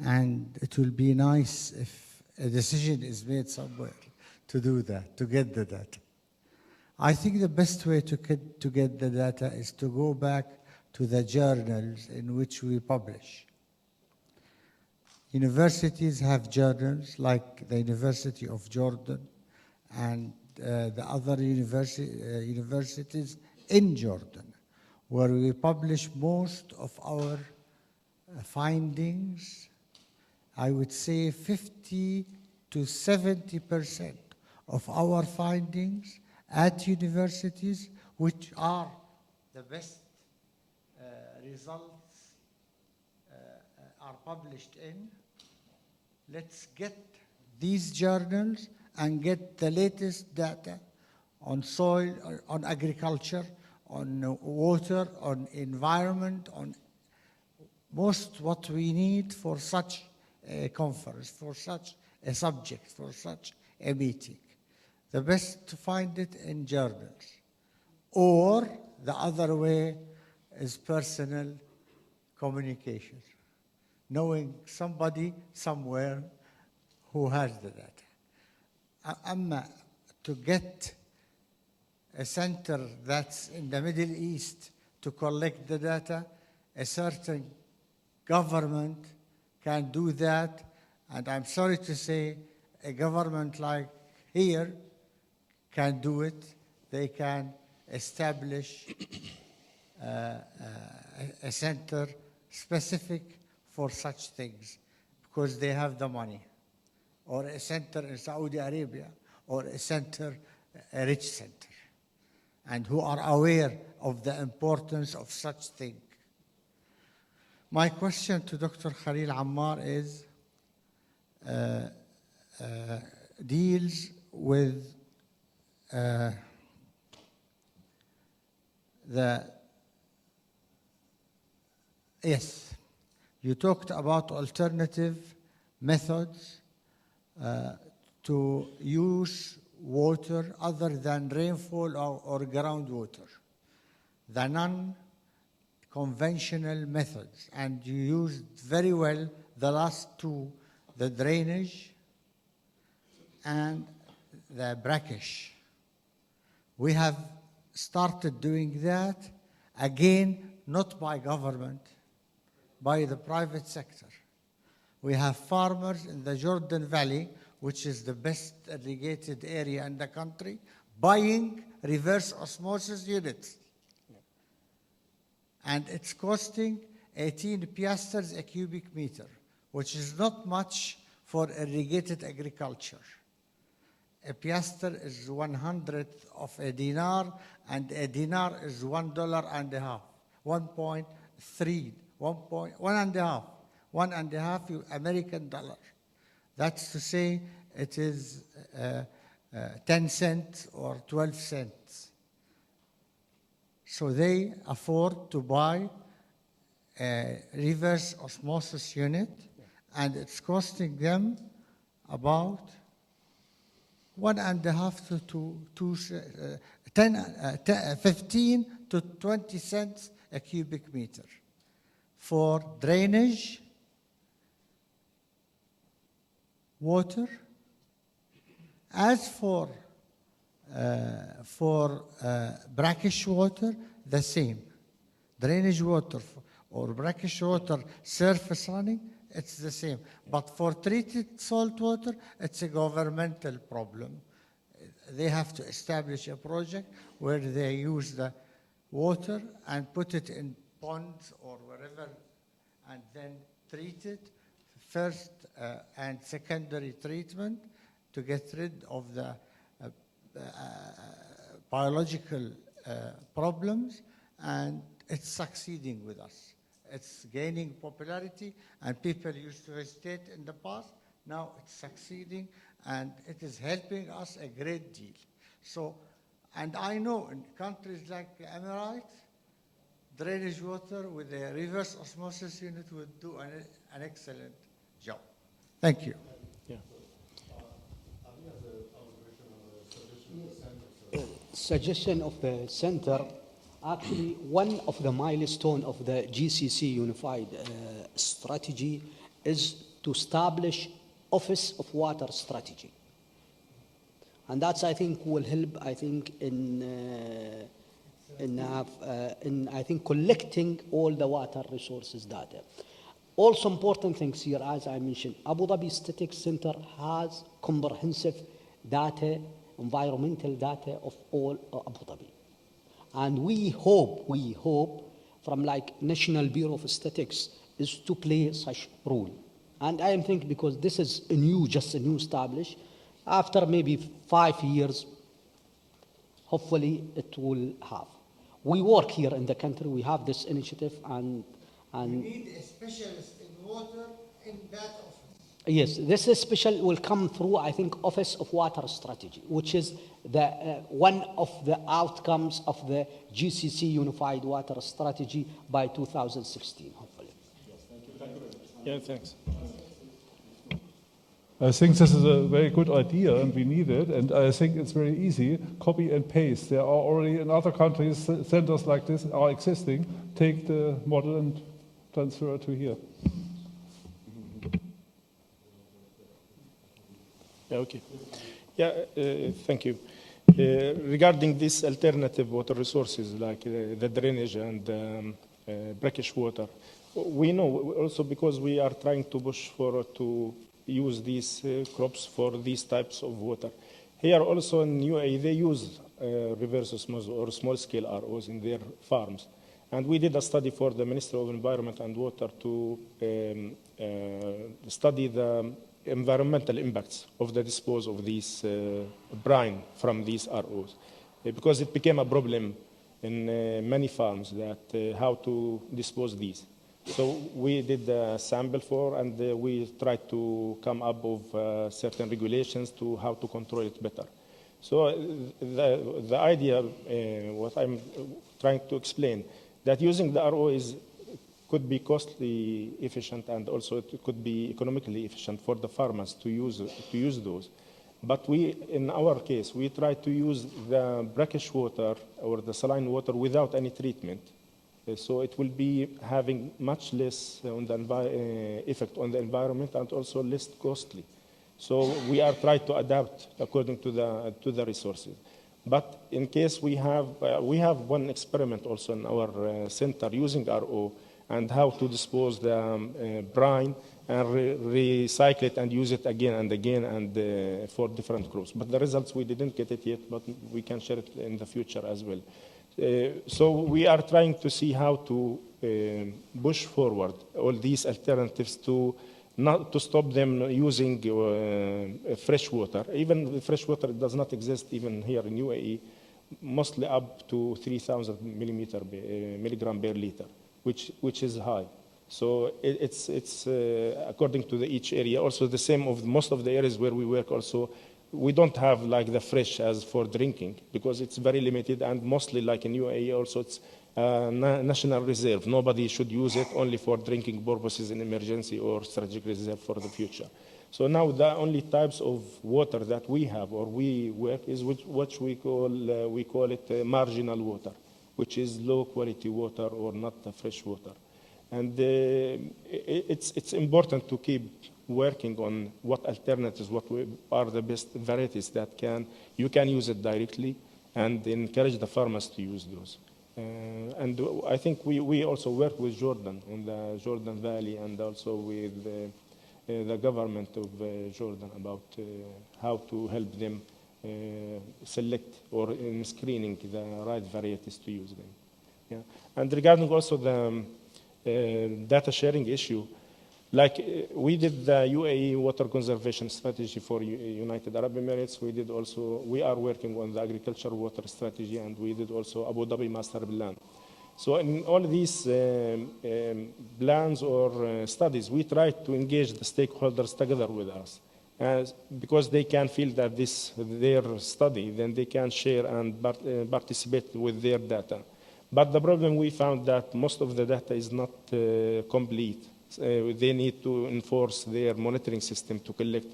and it will be nice if a decision is made somewhere to do that, to get the data. I think the best way to get the data is to go back to the journals in which we publish. Universities have journals like the University of Jordan and the other universities in Jordan, where we publish most of our findings. I would say 50 to 70% of our findings at universities, which are the best results, are published in. Let's get these journals and get the latest data on soil, on agriculture, on water, on environment, on most what we need for such a conference, for such a subject, for such a meeting. The best to find it in journals. Or the other way is personal communication, knowing somebody somewhere who has the data. To get a center that's in the Middle East to collect the data, a certain government can do that, and I'm sorry to say a government like here can do it. They can establish a center specific for such things because they have the money, or a center in Saudi Arabia, or a center, a rich center, and who are aware of the importance of such thing. My question to Dr. Khalil Ammar is, deals with yes, you talked about alternative methods to use water other than rainfall or groundwater, the non-conventional methods, and you used very well the last two, the drainage and the brackish. We have started doing that, again, not by government, by the private sector. We have farmers in the Jordan Valley, which is the best irrigated area in the country, buying reverse osmosis units. And it's costing 18 piasters a cubic meter, which is not much for irrigated agriculture. A piaster is 1/100th of a dinar, and a dinar is $1.50, 1.3, 1.5 American dollar. That's to say it is 10 cents or 12 cents. So they afford to buy a reverse osmosis unit, and it's costing them about 1.5 to 15 to 20 cents a cubic meter for drainage water. As for brackish water, the same. Drainage water or brackish water surface running, it's the same. But for treated salt water, it's a governmental problem. They have to establish a project where they use the water and put it in ponds or wherever, and then treat it, first and secondary treatment, to get rid of the biological problems, and it's succeeding with us. It's gaining popularity, and people used to hesitate in the past. Now it's succeeding, and it is helping us a great deal. So, and I know in countries like Emirates, drainage water with a reverse osmosis unit would do an excellent job. Thank you. Yeah. Suggestion of the center, actually one of the milestones of the GCC unified strategy is to establish Office of Water Strategy. And that's, I think, will help, I think, in I think, collecting all the water resources data. Also important things here, as I mentioned, Abu Dhabi Statistics Center has comprehensive data, environmental data of all Abu Dhabi. And we hope from like National Bureau of Statistics is to play such role. And I think because this is just a new established, after maybe 5 years, hopefully it will have. We work here in the country, we have this initiative, and we need a specialist in water in that office. Yes, this is special will come through, I think, Office of Water Strategy, which is the one of the outcomes of the GCC Unified Water Strategy by 2016, hopefully. Yes, thank you. Thank you very much. Yeah, thanks. I think this is a very good idea and we need it, and I think it's very easy, copy and paste. There are already in other countries centers like this are existing. Take the model and transfer it to here. Yeah, okay. Yeah, thank you. Regarding these alternative water resources like the drainage and brackish water, we know also because we are trying to push for to use these crops for these types of water. Here also in UAE, they use reverse osmosis or small-scale ROs in their farms. And we did a study for the Ministry of Environment and Water to study the environmental impacts of the disposal of these brine from these ROs. Because it became a problem in many farms that how to dispose these. So we did a sample for, and we tried to come up with certain regulations to how to control it better. So the idea, what I'm trying to explain, that using the RO could be costly efficient, and also it could be economically efficient for the farmers to use those. But we, in our case, we try to use the brackish water or the saline water without any treatment. So it will be having much less on the effect on the environment and also less costly. So we are trying to adapt according to the resources. But in case we have one experiment also in our center using RO and how to dispose the brine and recycle it and use it again and again and for different crops. But the results, we didn't get it yet, but we can share it in the future as well. So we are trying to see how to push forward all these alternatives to not to stop them using fresh water. Even fresh water does not exist even here in UAE, mostly up to 3,000 milligram per liter, which is high. So it's according to each area. Also the same of most of the areas where we work also. We don't have like the fresh as for drinking because it's very limited, and mostly like in UAE also it's national reserve. Nobody should use it, only for drinking purposes in emergency or strategic reserve for the future. So now the only types of water that we have or we work is what we call it marginal water, which is low quality water or not the fresh water. And it's important to keep working on what alternatives, are the best varieties that you can use it directly, and encourage the farmers to use those. And I think we also work with Jordan in the Jordan Valley, and also with the government of Jordan about how to help them select or in screening the right varieties to use them. Yeah. And regarding also the data sharing issue, like we did the UAE water conservation strategy for United Arab Emirates. We are working on the agriculture water strategy, and we did also Abu Dhabi master plan. So in all these plans or studies, we try to engage the stakeholders together with us, because they can feel that this their study, then they can share and participate with their data. But the problem we found that most of the data is not complete. They need to enforce their monitoring system to collect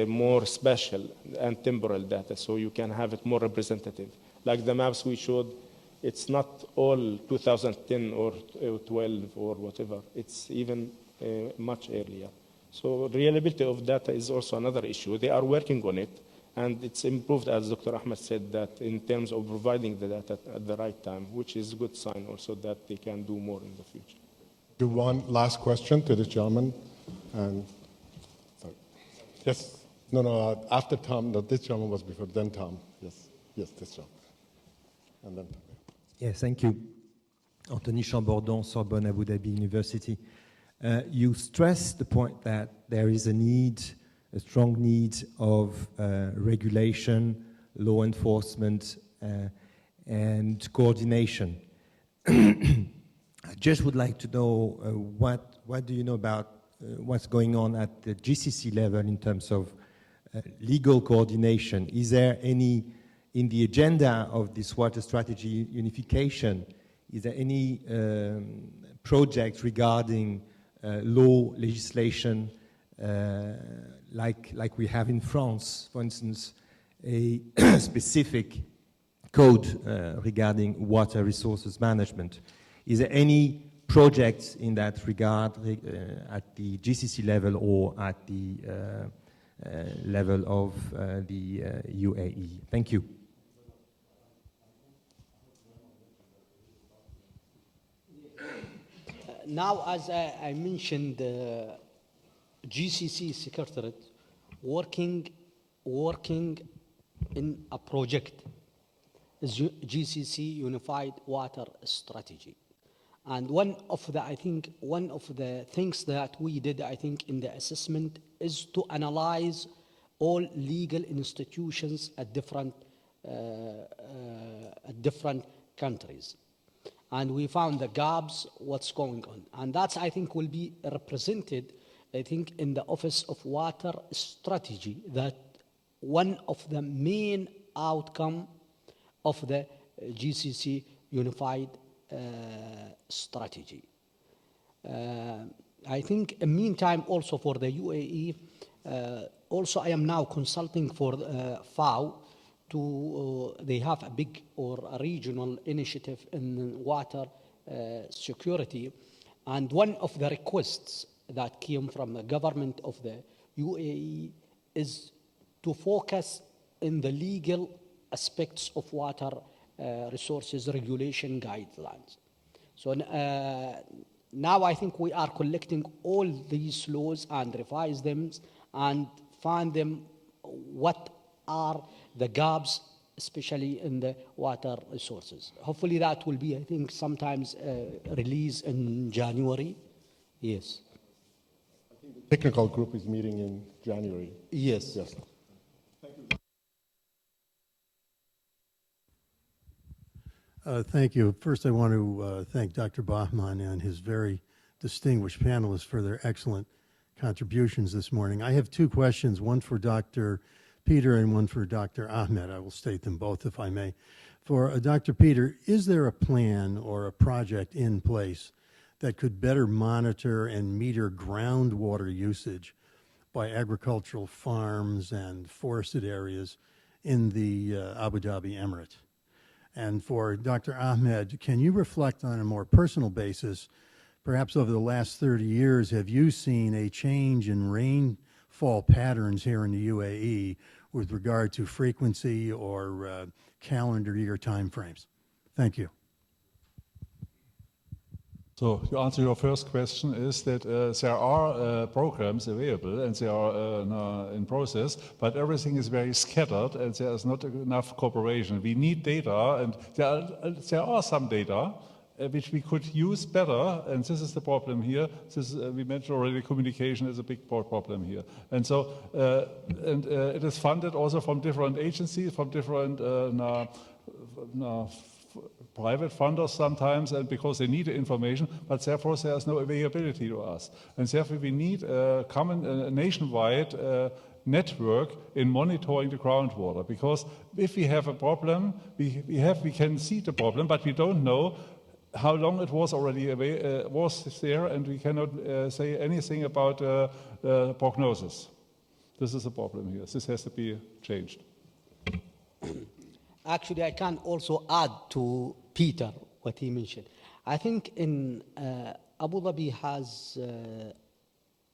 more spatial and temporal data, so you can have it more representative. Like the maps we showed, it's not all 2010 or 12 or whatever. It's even much earlier. So reliability of data is also another issue. They are working on it, and it's improved, as Dr. Ahmed said, that in terms of providing the data at the right time, which is a good sign also that they can do more in the future. Do one last question to this gentleman. And sorry. Yes. No. After Tom. No, this gentleman was before. Then Tom. Yes. Yes. This gentleman. And then. Yes. Thank you. Anthony Chambordon, Sorbonne Abu Dhabi University. You stressed the point that there is a strong need of regulation, law enforcement, and coordination. I just would like to know what do you know about what's going on at the GCC level in terms of legal coordination? Is there any, in the agenda of this water strategy unification, is there any project regarding law legislation like we have in France, for instance, a specific code regarding water resources management? Is there any projects in that regard at the GCC level or at the level of the UAE? Thank you. Now, as I mentioned, GCC Secretariat working in a project, GCC Unified Water Strategy. And one of the things that we did, I think, in the assessment is to analyze all legal institutions at different countries. And we found the gaps, what's going on. And that's, I think, will be represented, I think, in the Office of Water Strategy, that one of the main outcome of the GCC Unified Strategy. I think, in the meantime, also for the UAE, also I am now consulting for FAO. They have a big or a regional initiative in water security, and one of the requests that came from the government of the UAE is to focus in the legal aspects of water resources regulation guidelines. So now I think we are collecting all these laws and revise them and find them what are the gaps, especially in the water resources. Hopefully that will be, I think, sometimes released in January. Yes. I think the technical group is meeting in January. Yes. Yes. Thank you. First, I want to thank Dr. Bahman and his very distinguished panelists for their excellent contributions this morning. I have two questions, one for Dr. Peter and one for Dr. Ahmed. I will state them both, if I may. For Dr. Peter, is there a plan or a project in place that could better monitor and meter groundwater usage by agricultural farms and forested areas in the Abu Dhabi Emirate? And for Dr. Ahmed, can you reflect on a more personal basis, perhaps over the last 30 years, have you seen a change in rainfall patterns here in the UAE with regard to frequency or calendar year timeframes? Thank you. So to answer your first question is that there are programs available and they are in process, but everything is very scattered and there is not enough cooperation. We need data, and there are some data which we could use better, and this is the problem here. We mentioned already communication is a big problem here. And so it is funded also from different agencies, from different private funders sometimes, and because they need the information, but therefore there is no availability to us. And therefore we need a common nationwide network in monitoring the groundwater, because if we have a problem, we can see the problem, but we don't know how long it was already was there, and we cannot say anything about prognosis. This is a problem here. This has to be changed. Actually, I can also add to Peter what he mentioned. I think in Abu Dhabi has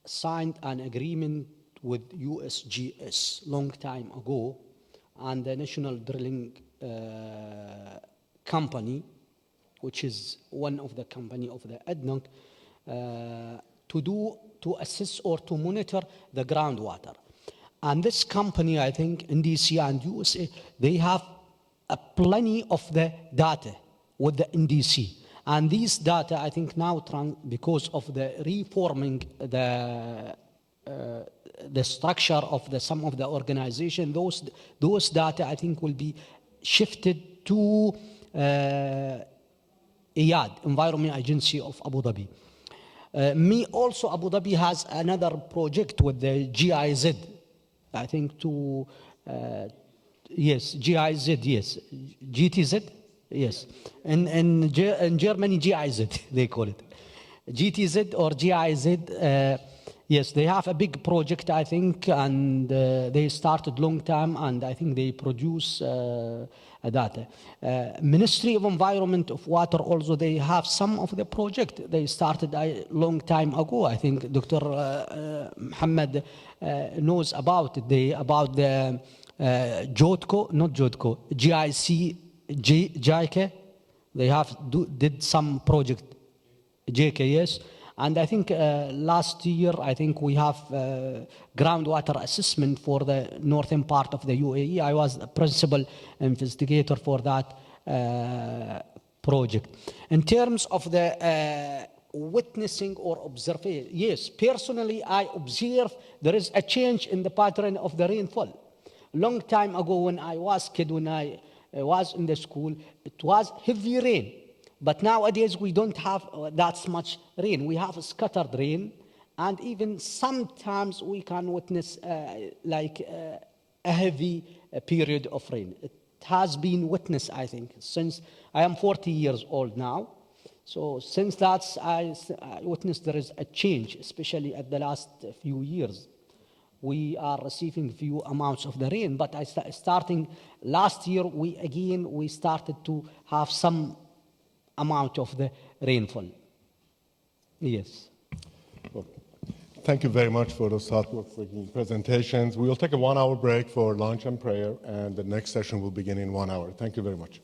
signed an agreement with USGS long time ago, and the National Drilling Company, which is one of the company of the ADNOC, to assess or to monitor the groundwater. And this company, I think, NDC and USA, they have plenty of the data with the NDC. And these data, I think now, because of the reforming the structure of some of the organization, those data, I think, will be shifted to EYAD, Environment Agency of Abu Dhabi. Also, Abu Dhabi has another project with the GIZ, I think yes, GIZ, yes. GTZ, yes. In Germany, GIZ, they call it. GTZ or GIZ, yes, they have a big project, I think, and they started long time, and I think they produce data. Ministry of Environment of Water also, they have some of the project. They started a long time ago. I think Dr. Ahmed knows about it. About the JODCO, not JODCO, JIK, they did some project, JKS, and I think last year, I think we have groundwater assessment for the northern part of the UAE. I was the principal investigator for that project. In terms of the witnessing or observing, yes, personally, I observe there is a change in the pattern of the rainfall. Long time ago, when I was a kid, when I was in the school, it was heavy rain. But nowadays, we don't have that much rain. We have scattered rain, and even sometimes we can witness a heavy period of rain. It has been witnessed, I think, since I am 40 years old now. So since that, I witnessed there is a change, especially at the last few years. We are receiving few amounts of the rain, but starting last year, we started to have some amount of the rainfall. Yes. Well, thank you very much for those thought-provoking presentations. We will take a 1-hour break for lunch and prayer, and the next session will begin in 1 hour. Thank you very much.